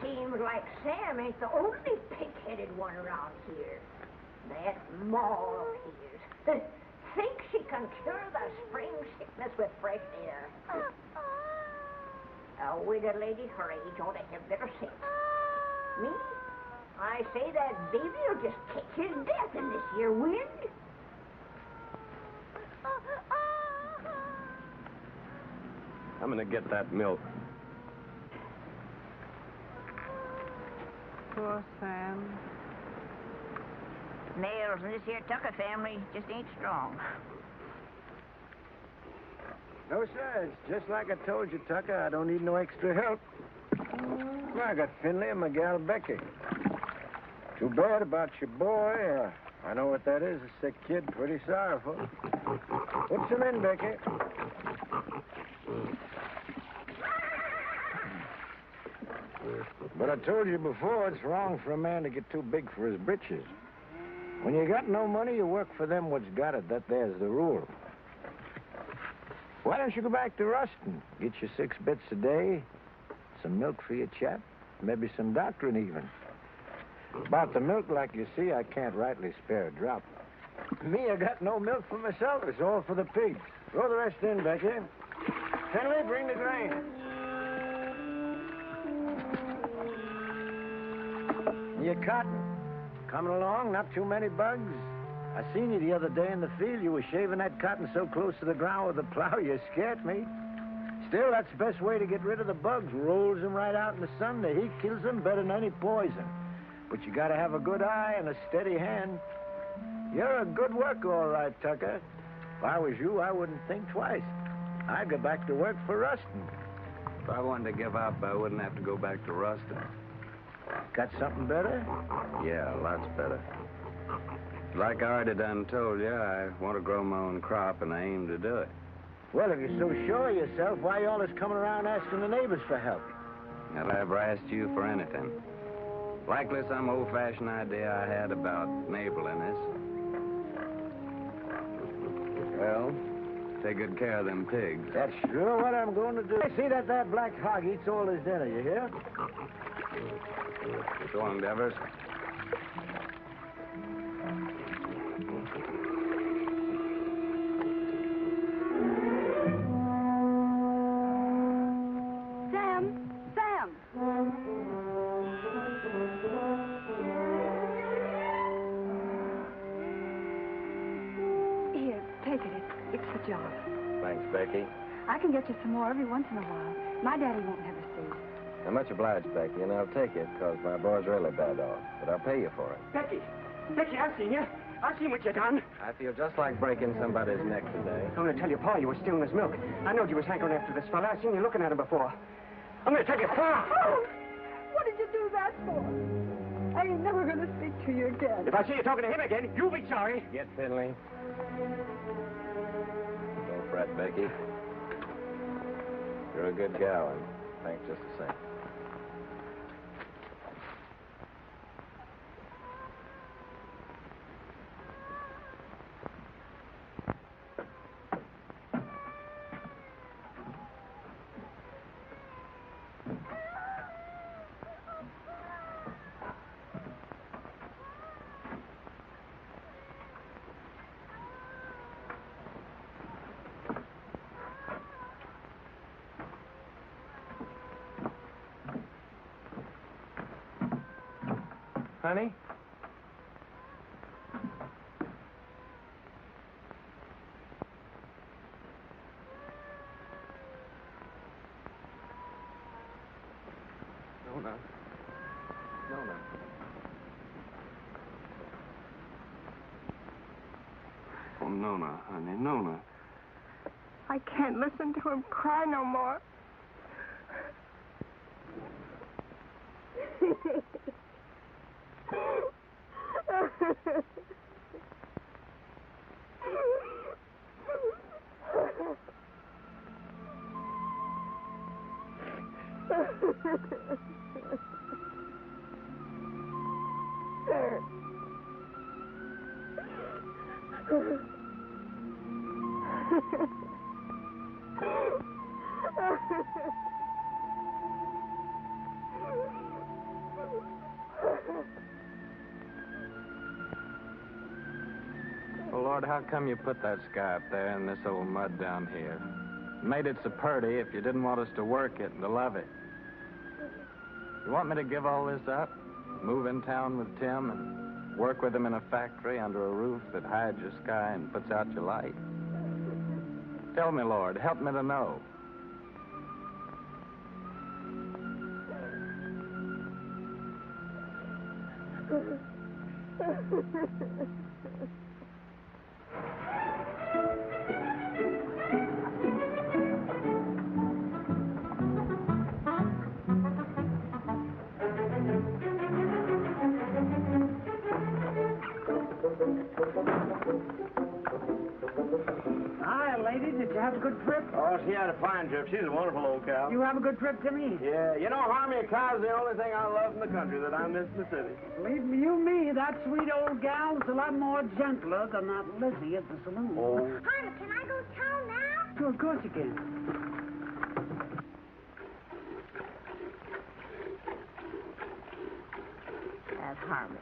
Seems like Sam ain't the only pig-headed one around here. That Ma of his thinks she can cure the spring sickness with fresh air. A widow lady her age ought to have better sense. Me? I say that baby will just catch his death in this here wind. I'm gonna get that milk. Poor Sam. Nails in this here Tucker family just ain't strong. No, sir. It's just like I told you, Tucker. I don't need no extra help. I got Finley and my gal Becky. Too bad about your boy. I know what that is, a sick kid. Pretty sorrowful. Put some in, Becky. But I told you before, it's wrong for a man to get too big for his britches. When you got no money, you work for them what's got it. That there's the rule. Why don't you go back to Ruston? Get you 6 bits a day, some milk for your chap, maybe some doctoring even. About the milk, like you see, I can't rightly spare a drop. Me, I got no milk for myself. It's all for the pigs. Throw the rest in, Becky. Finley, bring the grain. Your cotton. Coming along, not too many bugs. I seen you the other day in the field. You were shaving that cotton so close to the ground with the plow, you scared me. Still, that's the best way to get rid of the bugs. Rolls them right out in the sun. The heat kills them better than any poison. But you gotta have a good eye and a steady hand. You're a good worker, all right, Tucker. If I was you, I wouldn't think twice. I'd go back to work for Ruston. If I wanted to give up, I wouldn't have to go back to Ruston. Got something better? Yeah, lots better. Like I already done told you, I want to grow my own crop, and I aim to do it. Well, if you're so sure of yourself, why you always coming around asking the neighbors for help? I've never asked you for anything. Likely some old-fashioned idea I had about neighborliness. Well, take good care of them pigs. That's sure what I'm going to do. Hey, see that black hog eats all his dinner, you hear? So long, Devers. Sam! Here, take it. It's the job. Thanks, Becky. I can get you some more every once in a while. My daddy won't never see. I'm much obliged, Becky, and I'll take it, because my boy's really bad off. But I'll pay you for it. Becky, I've seen you. I've seen what you done. I feel just like breaking somebody's neck today. I'm going to tell you, Pa, you were stealing his milk. I knowed you was hankering after this fella. I seen you looking at him before. I'm going to tell you, Pa. Oh, what did you do that for? I ain't never going to speak to you again. If I see you talking to him again, you'll be sorry. Get Finley. Don't fret, Becky. You're a good gal, and thanks just the same. Honey? Nona. Oh, Nona, honey, Nona. I can't listen to him cry no more. Well, Lord, how come you put that sky up there and this old mud down here? Made it so purty if you didn't want us to work it and to love it. You want me to give all this up? Move in town with Tim and work with him in a factory under a roof that hides your sky and puts out your light? Tell me, Lord, help me to know. Hi, lady. Did you have a good trip? Oh, she had a fine trip. She's a wonderful old cow. You have a good trip, Timmy? Yeah, you know, Harmy, a cow's the only thing I love in the country that I miss in the city. Believe me, that sweet old gal's a lot more gentler than that Lizzie at the saloon. Oh. Harvey, can I go to town now? Sure, of course you can. That Harmon.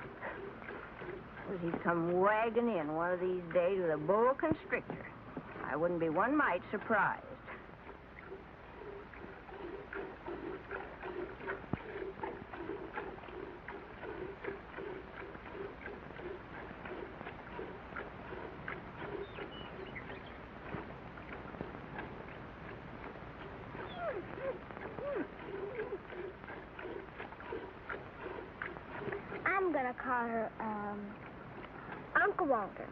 He'd come wagging in one of these days with a boa constrictor. I wouldn't be one mite surprised. I'm gonna call her, Uncle Walter.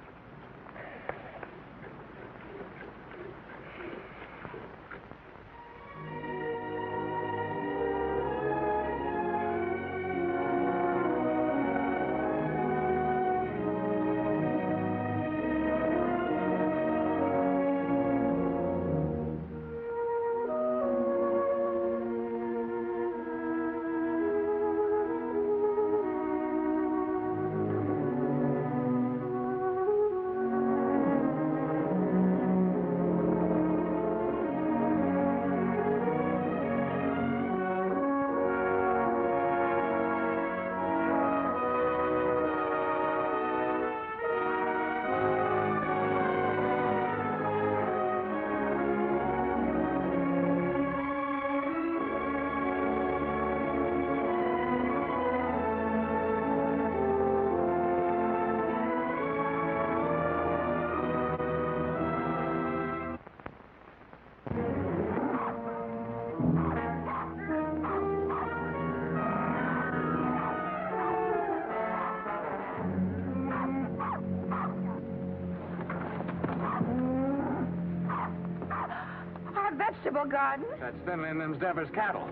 Vegetable garden? That's Finley and them's Devers cattle.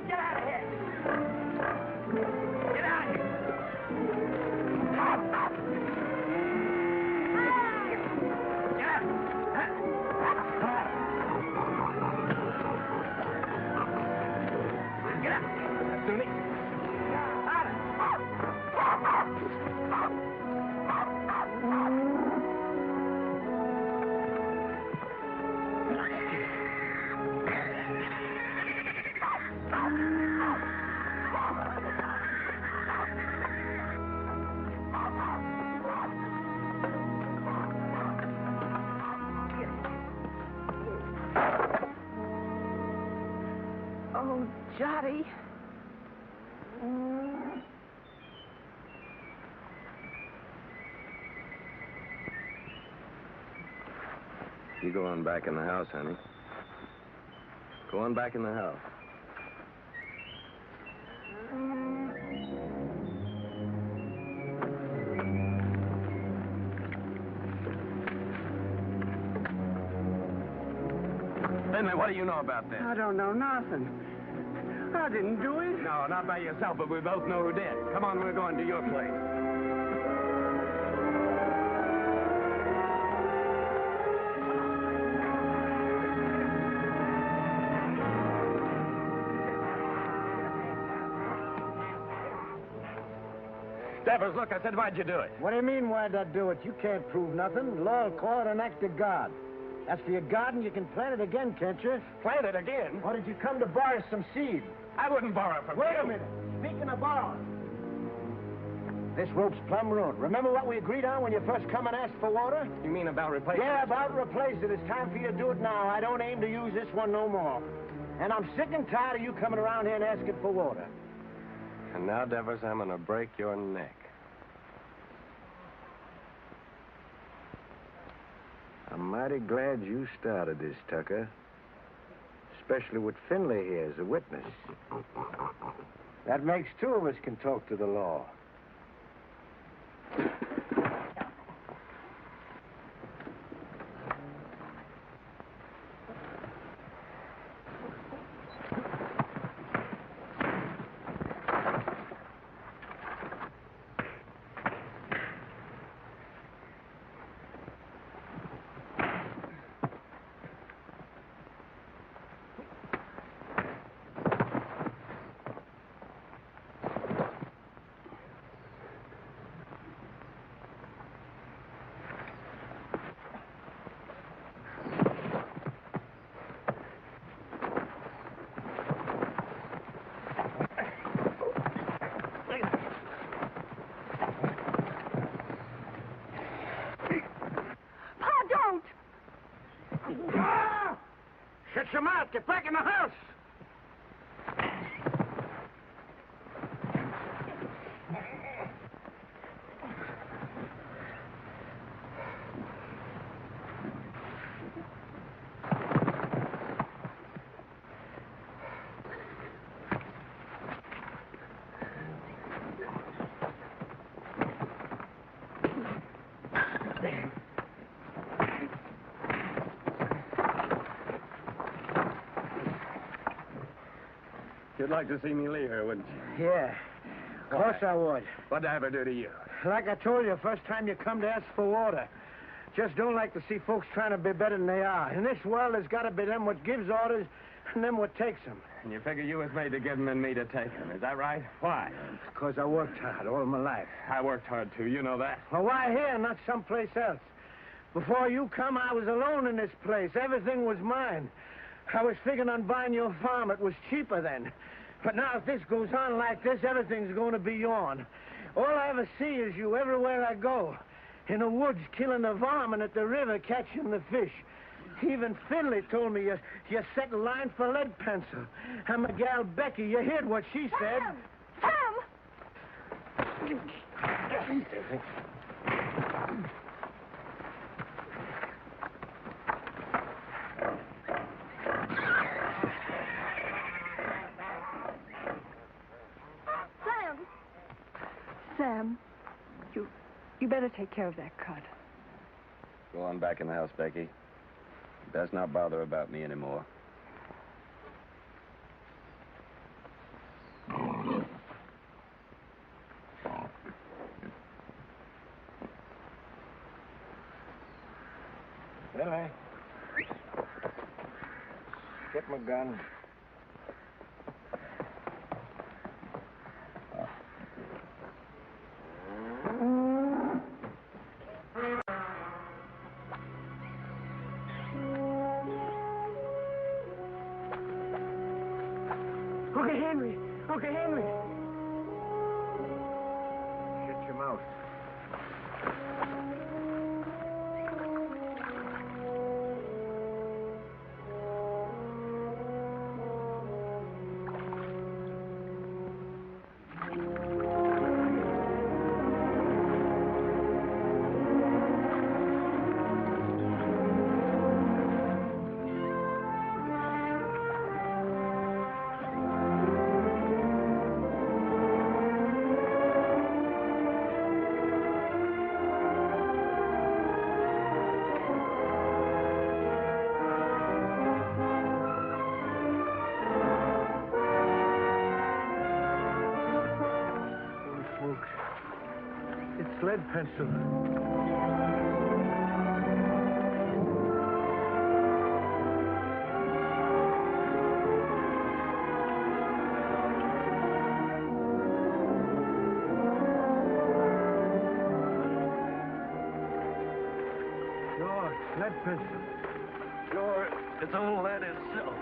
Get out of here! Get out of here! Get out! Sunny. Oh, Jotty. You go on back in the house, honey. Go on back in the house. Finley, what do you know about this? I don't know nothing. I didn't do it. No, not by yourself, but we both know who did. Come on, we're going to your place. Devers, look, I said, why'd you do it? What do you mean, why'd I do it? You can't prove nothing. The law will call it an act of God. As for your garden, you can plant it again, can't you? Plant it again? Or did you come to borrow some seed? I wouldn't borrow from you. Wait a minute. Speaking of borrowing, this rope's plumb ruined. Remember what we agreed on when you first come and asked for water? You mean about replacing Yeah, about replace it. It's time for you to do it now. I don't aim to use this one no more. And I'm sick and tired of you coming around here and asking for water. And now, Devers, I'm going to break your neck. I'm mighty glad you started this, Tucker. especially with Finley here as a witness. That makes two of us can talk to the law. Shut your mouth. Get back in the house. You'd like to see me leave her, wouldn't you? Yeah. Of course I would. What'd I ever do to you? Like I told you, first time you come to ask for water. Just don't like to see folks trying to be better than they are. In this world, there's got to be them what gives orders and them what takes them. And you figure you was made to give them and me to take them. Is that right? Why? Because I worked hard all my life. I worked hard, too. You know that. Well, why here, not someplace else? Before you come, I was alone in this place. Everything was mine. I was figuring on buying your farm. It was cheaper then. But now if this goes on like this, everything's going to be yourn. All I ever see is you everywhere I go. In the woods, killing the varmint, at the river, catching the fish. Even Finley told me you set in line for lead pencil. And my gal Becky, you heard what she said. Sam! Sam, you better take care of that cut. Go on back in the house, Becky. Best not bother about me anymore. Finley. Get my gun. Uncle Henry! Shut your mouth. It's lead pencil. Sure, lead pencil. Sure, it's all lead itself.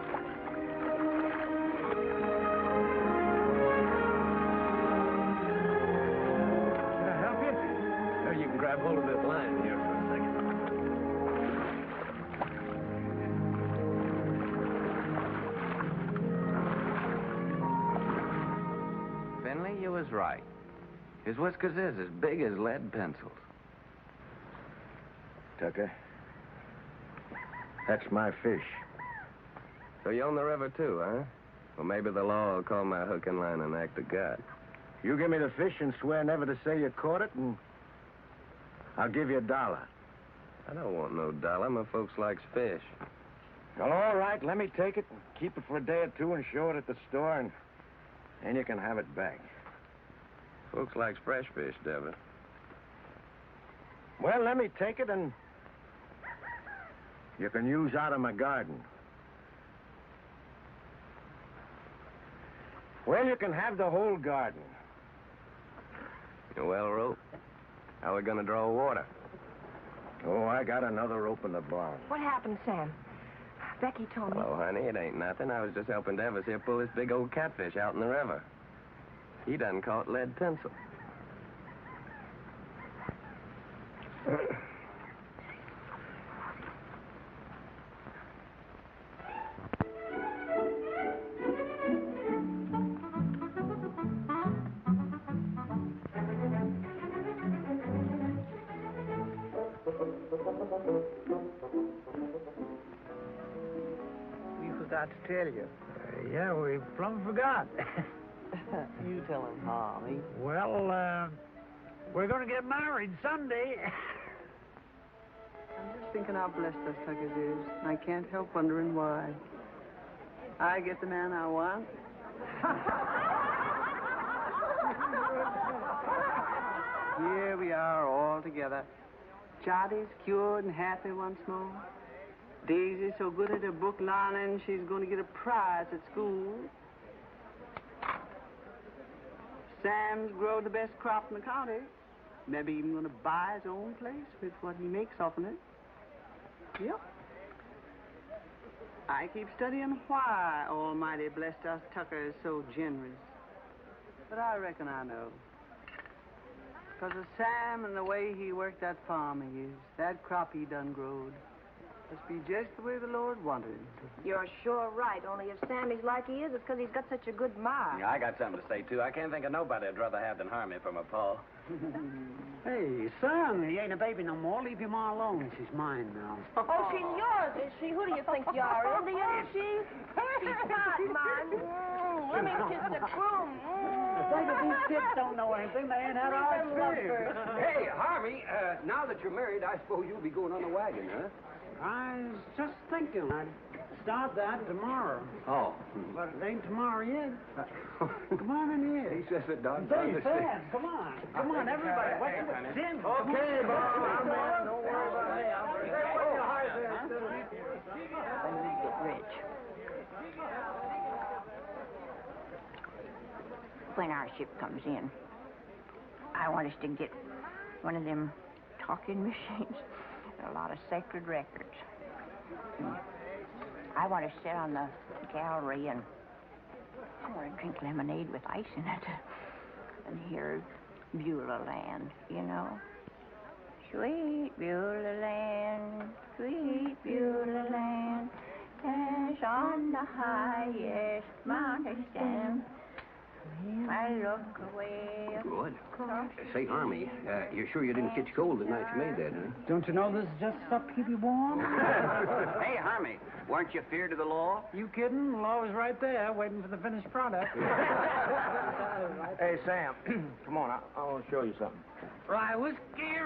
You can grab hold of this line here for a second. Finley, you was right. His whiskers is as big as lead pencils. Tucker, that's my fish. So you own the river, too, huh? Well, maybe the law will call my hook and line an act of God. You give me the fish and swear never to say you caught it, and I'll give you $1. I don't want no dollar. My folks likes fish. Well, all right, let me take it and keep it for a day or two and show it at the store, and then you can have it back. Folks likes fresh fish, Deborah. Well, let me take it, and you can use out of my garden. Well, you can have the whole garden. Well, rope, how are we gonna draw water? Oh, I got another rope in the barn. What happened, Sam? Becky told me. Oh, honey, it ain't nothing. I was just helping Devers here pull this big old catfish out in the river. He done caught lead pencil. To tell you. Yeah, we plumb forgot. You tell him, Harvey. Well, we're going to get married Sunday. I'm just thinking how blessed us Tuckers is. I can't help wondering why. I get the man I want. Here we are all together. Charlie's cured and happy once more. Daisy's so good at her book learning, she's going to get a prize at school. Sam's grown the best crop in the county. Maybe even going to buy his own place with what he makes off of it. Yep. I keep studying why Almighty blessed us Tuckers so generous. But I reckon I know. Because of Sam and the way he worked that farm of his, that crop he done growed. Must be just the way the Lord wanted it. You're sure right. Only if Sammy's like he is, it's because he's got such a good mind. Yeah, I got something to say, too. I can't think of nobody I'd rather have than Harmony for my pa. Hey, son, he ain't a baby no more. Leave your ma alone. She's mine now. Oh, she's yours, is she? Who do you think you are, Indian, is she? She's not mine. Let me kiss the groom. Baby, these kids don't know anything. They ain't had our experience. Hey, Harvey, now that you're married, I suppose you'll be going on the wagon, huh? I was just thinking I'd start that tomorrow. Oh. But it ain't tomorrow yet. Come on in here. He says it done. Say, Sam, come on. Come on, everybody. What's the Jim? Okay, Bob. I'm in. Don't worry about me. When we get rich. When our ship comes in, I want us to get one of them talking machines. A lot of sacred records. I want to sit on the gallery and I want to drink lemonade with ice in it and hear Beulah Land, you know. Sweet Beulah Land, sweet Beulah Land, as on the highest mountain stand. I look away. Good. Say, Harmony, you're sure you didn't catch cold the night you made that, huh? Don't you know this is just stuff to keep you warm? Hey, Harmony, weren't you feared of the law? You kidding? The law was right there, waiting for the finished product. Hey, Sam, come on. I want to show you something. Rye whiskey,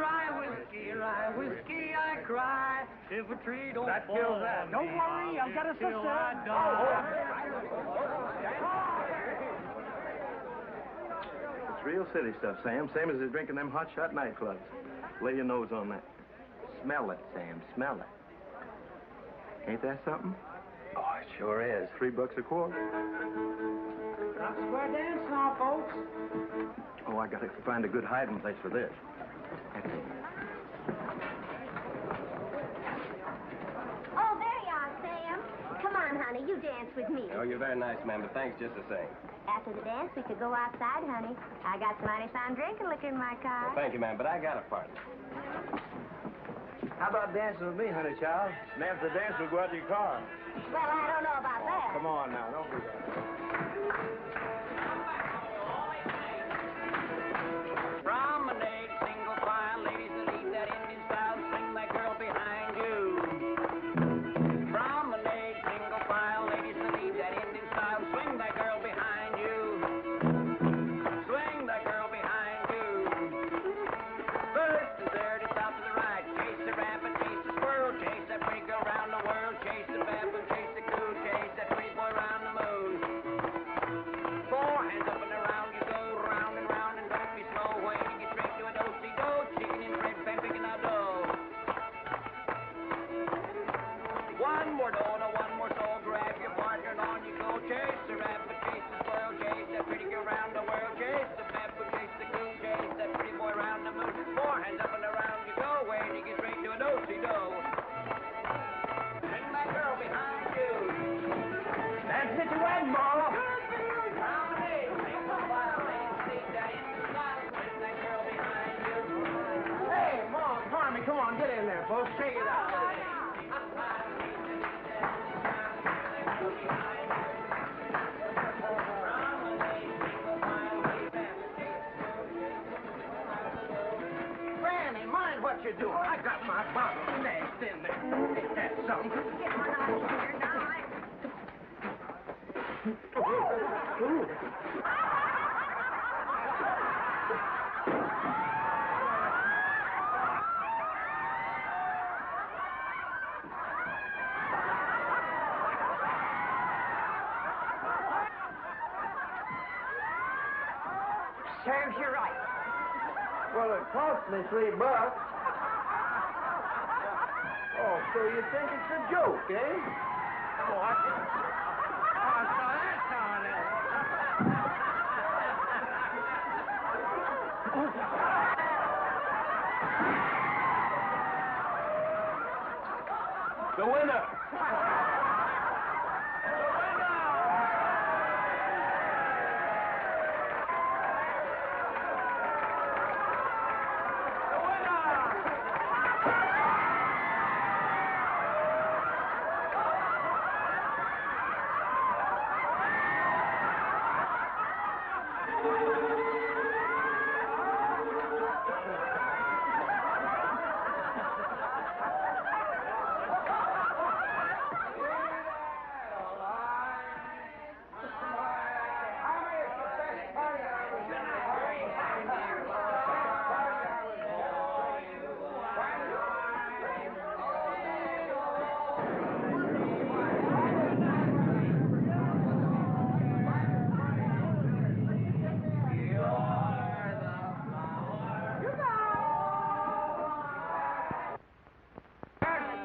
I cry. If a tree don't That fall. kills that. Don't worry, I've got a sister. It's real city stuff, Sam. Same as they're drinking them hot shot nightclubs. Lay your nose on that. Smell it, Sam. Smell it. Ain't that something? Oh, it sure is. $3 a quart. Stop square dance now, folks. Oh, I gotta find a good hiding place for this. Oh, there you are, Sam. Come on, honey, you dance with me. Oh, you're very nice, ma'am, but thanks just the same. After the dance, we could go outside, honey. I got some mighty fine drinking liquor in my car. Well, thank you, ma'am, but I got a partner. How about dancing with me, honey child? And after the dance, we'll go out to your car. Well, I don't know about that. Come on now, don't do that. Promenade, single file, ladies that leave that Indian style, sing that girl behind you. Promenade, single file, ladies Oh, say it out. Granny, mind what you're doing. I got my bottle smashed in there. Ain't that something? Get one out of here now. Serves you right. Well, it cost me $3. Oh, so you think it's a joke, eh? What? Oh, so that's how it is. The winner!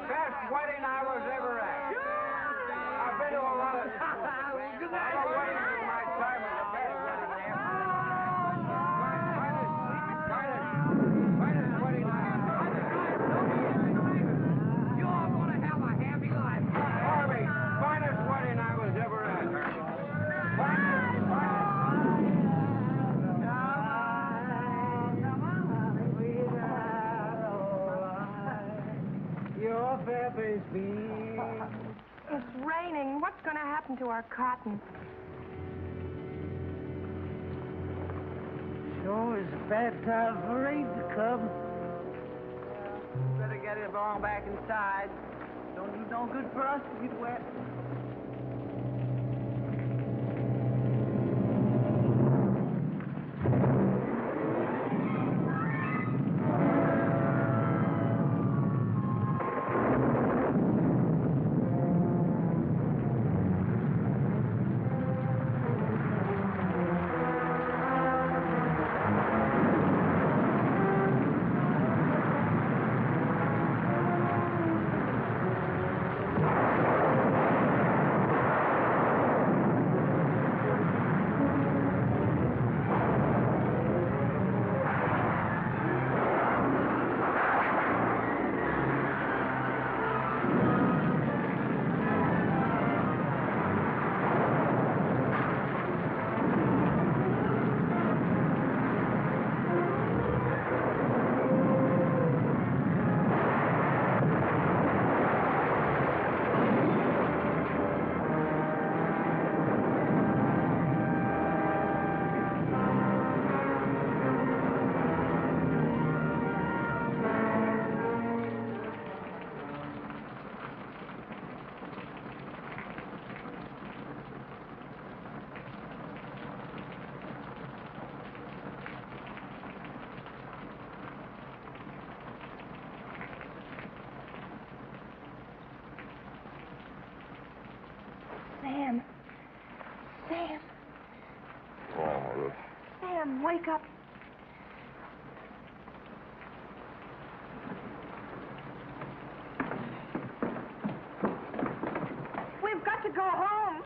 Best wedding I was ever at. I've been to a lot of weddings in my time, and the best wedding there. Finest wedding I ever had. You're going to have a happy life. Harvey, finest wedding I was ever at. Your feathers be. It's raining. What's going to happen to our cotton? Sure is a bad time for rain to come. Better get it along back inside. Don't do no good for us to get wet. Sam. Sam. Oh, Sam, wake up. We've got to go home.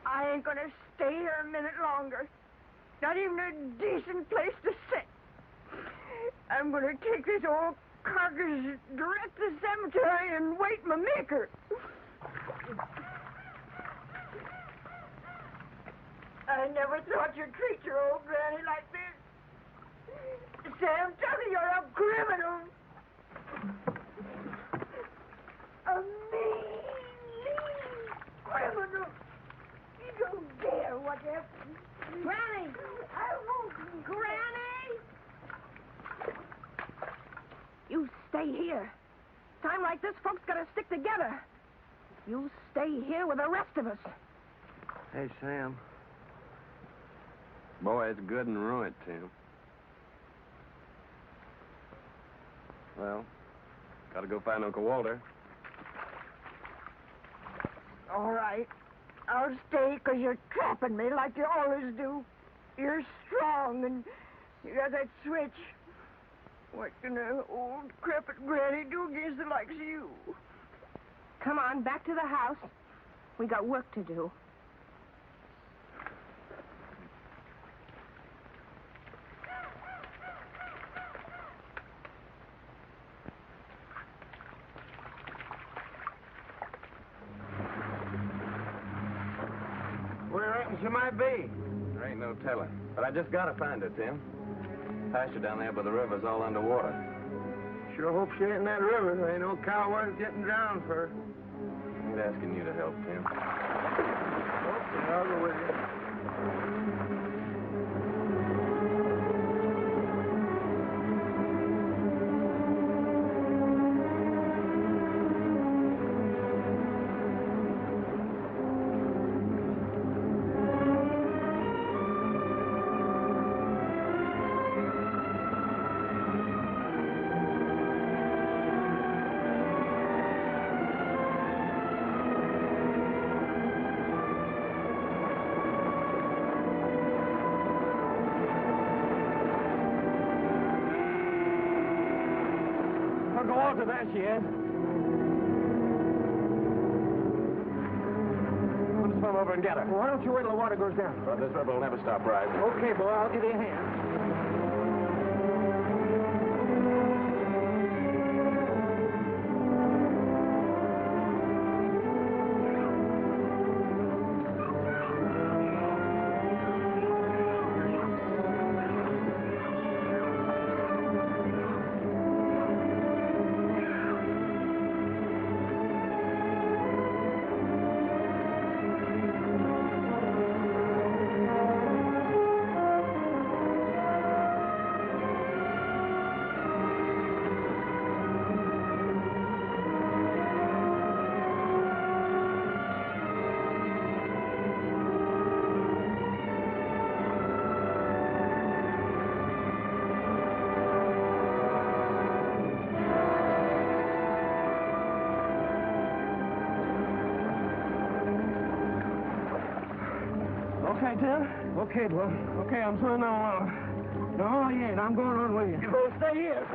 I ain't gonna stay here a minute longer. Not even a decent place to sit. I'm gonna take this old carcass direct to the cemetery and wait my maker. I never thought you'd treat your old granny like this. Sam Tucker, you're a criminal. A mean criminal. You don't dare what you... Granny! I won't... Granny! You stay here. Time like this, folks gotta stick together. You stay here with the rest of us. Hey, Sam. Boy, it's good and ruined, Tim. Well, gotta go find Uncle Walter. All right. I'll stay because you're trapping me like you always do. You're strong and you got that switch. What can an old crepit granny do against the likes of you? Come on, back to the house. We got work to do. Where reckons you might be? There ain't no telling. But I just gotta find her, Tim. Pasture down there by the river's all underwater. Sure hope she ain't in that river. There ain't no cow worth getting drowned for. Ain't asking you to help, Tim. Okay, I'll go with you. Uncle Walter, there she is. Let's swim over and get her. Well, why don't you wait till the water goes down? Well, this river will never stop rising. Okay, boy, I'll give you a hand. Okay, Tim? Okay, boy. Okay, I'm swimming along. No, you ain't. I'm going on with you. You both stay here.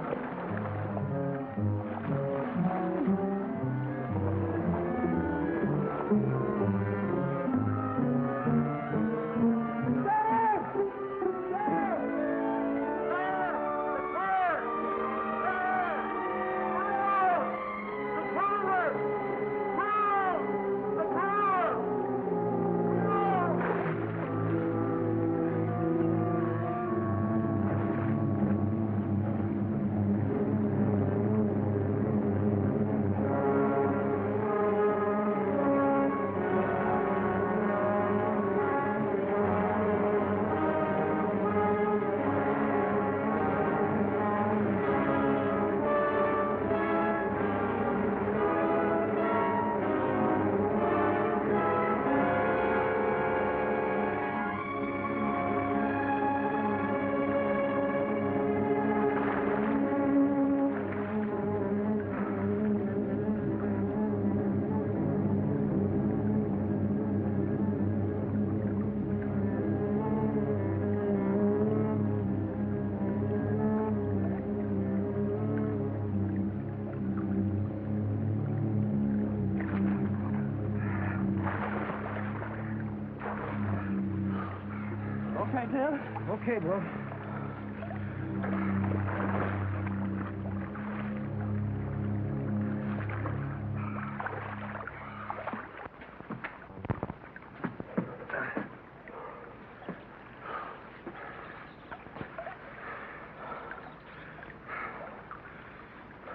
Okay, Tim. Okay, bro.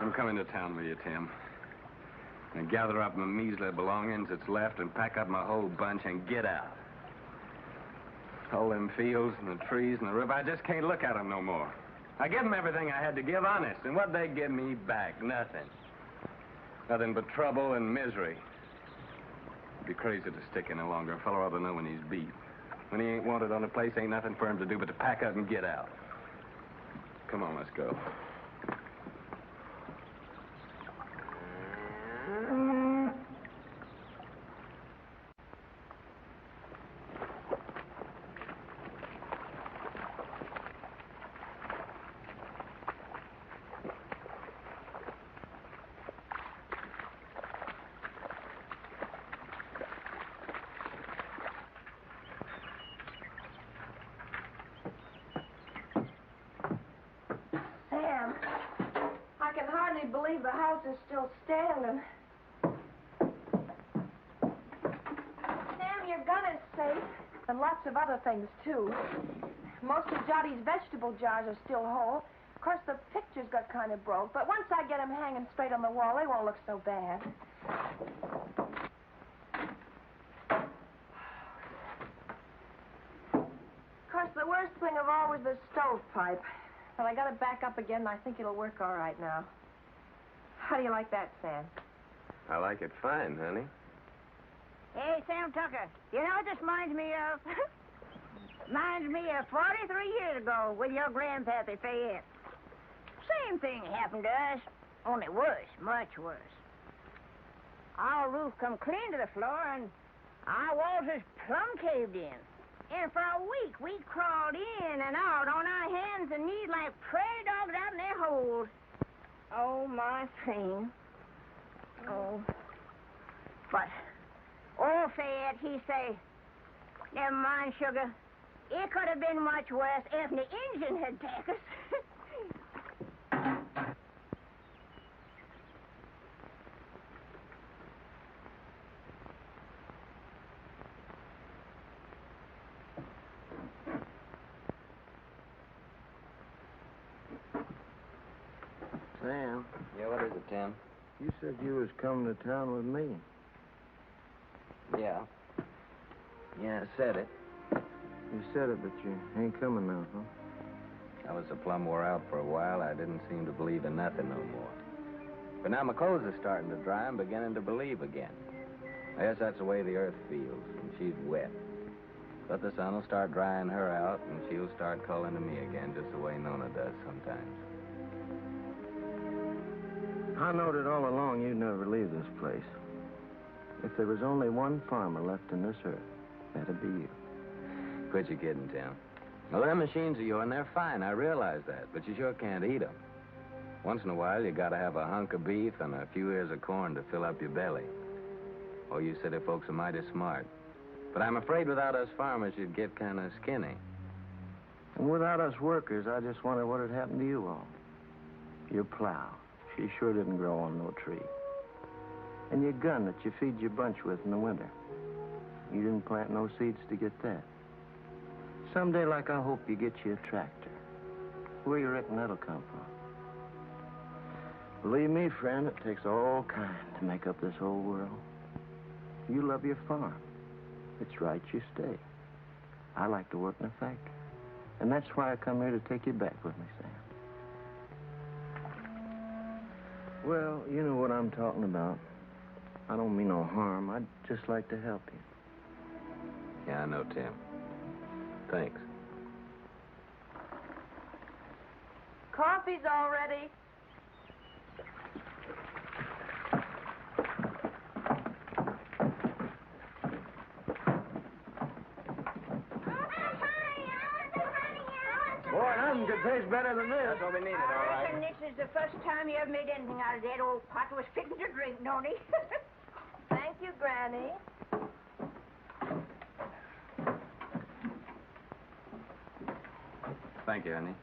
I'm coming to town with you, Tim. And gather up my measly belongings that's left and pack up my whole bunch and get out. All them fields and the trees and the river, I just can't look at them no more. I give them everything I had to give, honest, and what they give me back? Nothing. Nothing but trouble and misery. It'd be crazy to stick any longer. A fellow ought to know when he's beat. When he ain't wanted on a place, ain't nothing for him to do but to pack up and get out. Come on, let's go. Sam, I can hardly believe the house is still standing. Sam, your gun is safe. And lots of other things, too. Most of Johnny's vegetable jars are still whole. Of course, the pictures got kind of broke, but once I get them hanging straight on the wall, they won't look so bad. Of course, the worst thing of all was the stovepipe. But I got it back up again, and I think it'll work all right now. How do you like that, Sam? I like it fine, honey. Hey, Sam Tucker, you know what this reminds me of? Reminds me of 43 years ago with your grandpappy Fayette. Same thing happened to us, only worse, much worse. Our roof come clean to the floor, and our walls is plumb caved in. And for a week, we crawled in and out on our hands and knees like prairie dogs out in their holes. Oh, my thing. Oh. But old Fayette, he say, never mind, sugar. It could have been much worse if the engine had taken us. Sam. Yeah, what is it, Tim? You said you was coming to town with me. Yeah. Yeah, I said it. You said it, but you ain't coming now, huh? I was so plumb wore out for a while, I didn't seem to believe in nothing no more. But now my clothes are starting to dry, I'm beginning to believe again. I guess that's the way the earth feels, and she's wet. But the sun will start drying her out, and she'll start calling to me again, just the way Nona does sometimes. I knowed it all along you'd never leave this place. If there was only one farmer left in this earth, that'd be you. Quit your kidding, Tim. Well, them machines of yours, they're fine, I realize that, but you sure can't eat them. Once in a while, you gotta have a hunk of beef and a few ears of corn to fill up your belly. Oh, you city folks are mighty smart. But I'm afraid without us farmers, you'd get kind of skinny. And without us workers, I just wonder what had happened to you all. Your plow. She sure didn't grow on no tree. And your gun that you feed your bunch with in the winter. You didn't plant no seeds to get that. Someday, like I hope, you get you a tractor. Where you reckon that'll come from? Believe me, friend, it takes all kind to make up this whole world. You love your farm. It's right you stay. I like to work in a factory. And that's why I come here to take you back with me, Sam. Well, you know what I'm talking about. I don't mean no harm. I'd just like to help you. Yeah, I know, Tim. Thanks. Coffee's all ready. Boy, nothing could taste better than this. That's what we needed, all I right. reckon this is the first time you ever made anything out of that old pot was fitting to drink, don't he? Thank you, Granny. Thank you, honey.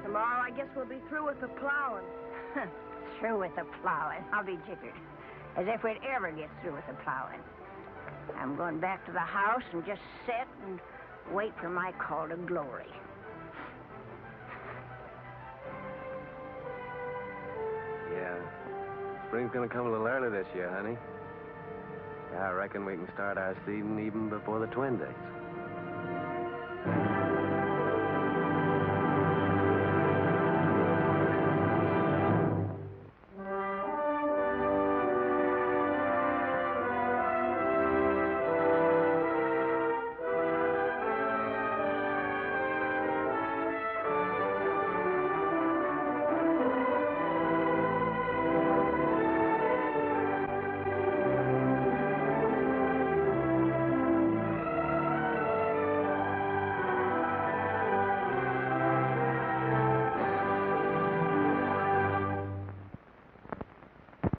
Tomorrow, I guess we'll be through with the plowing. Through with the plowing. I'll be jiggered. As if we'd ever get through with the plowing. I'm going back to the house and just sit and wait for my call to glory. Yeah. Spring's gonna come a little early this year, honey. Yeah, I reckon we can start our seeding even before the twin dates.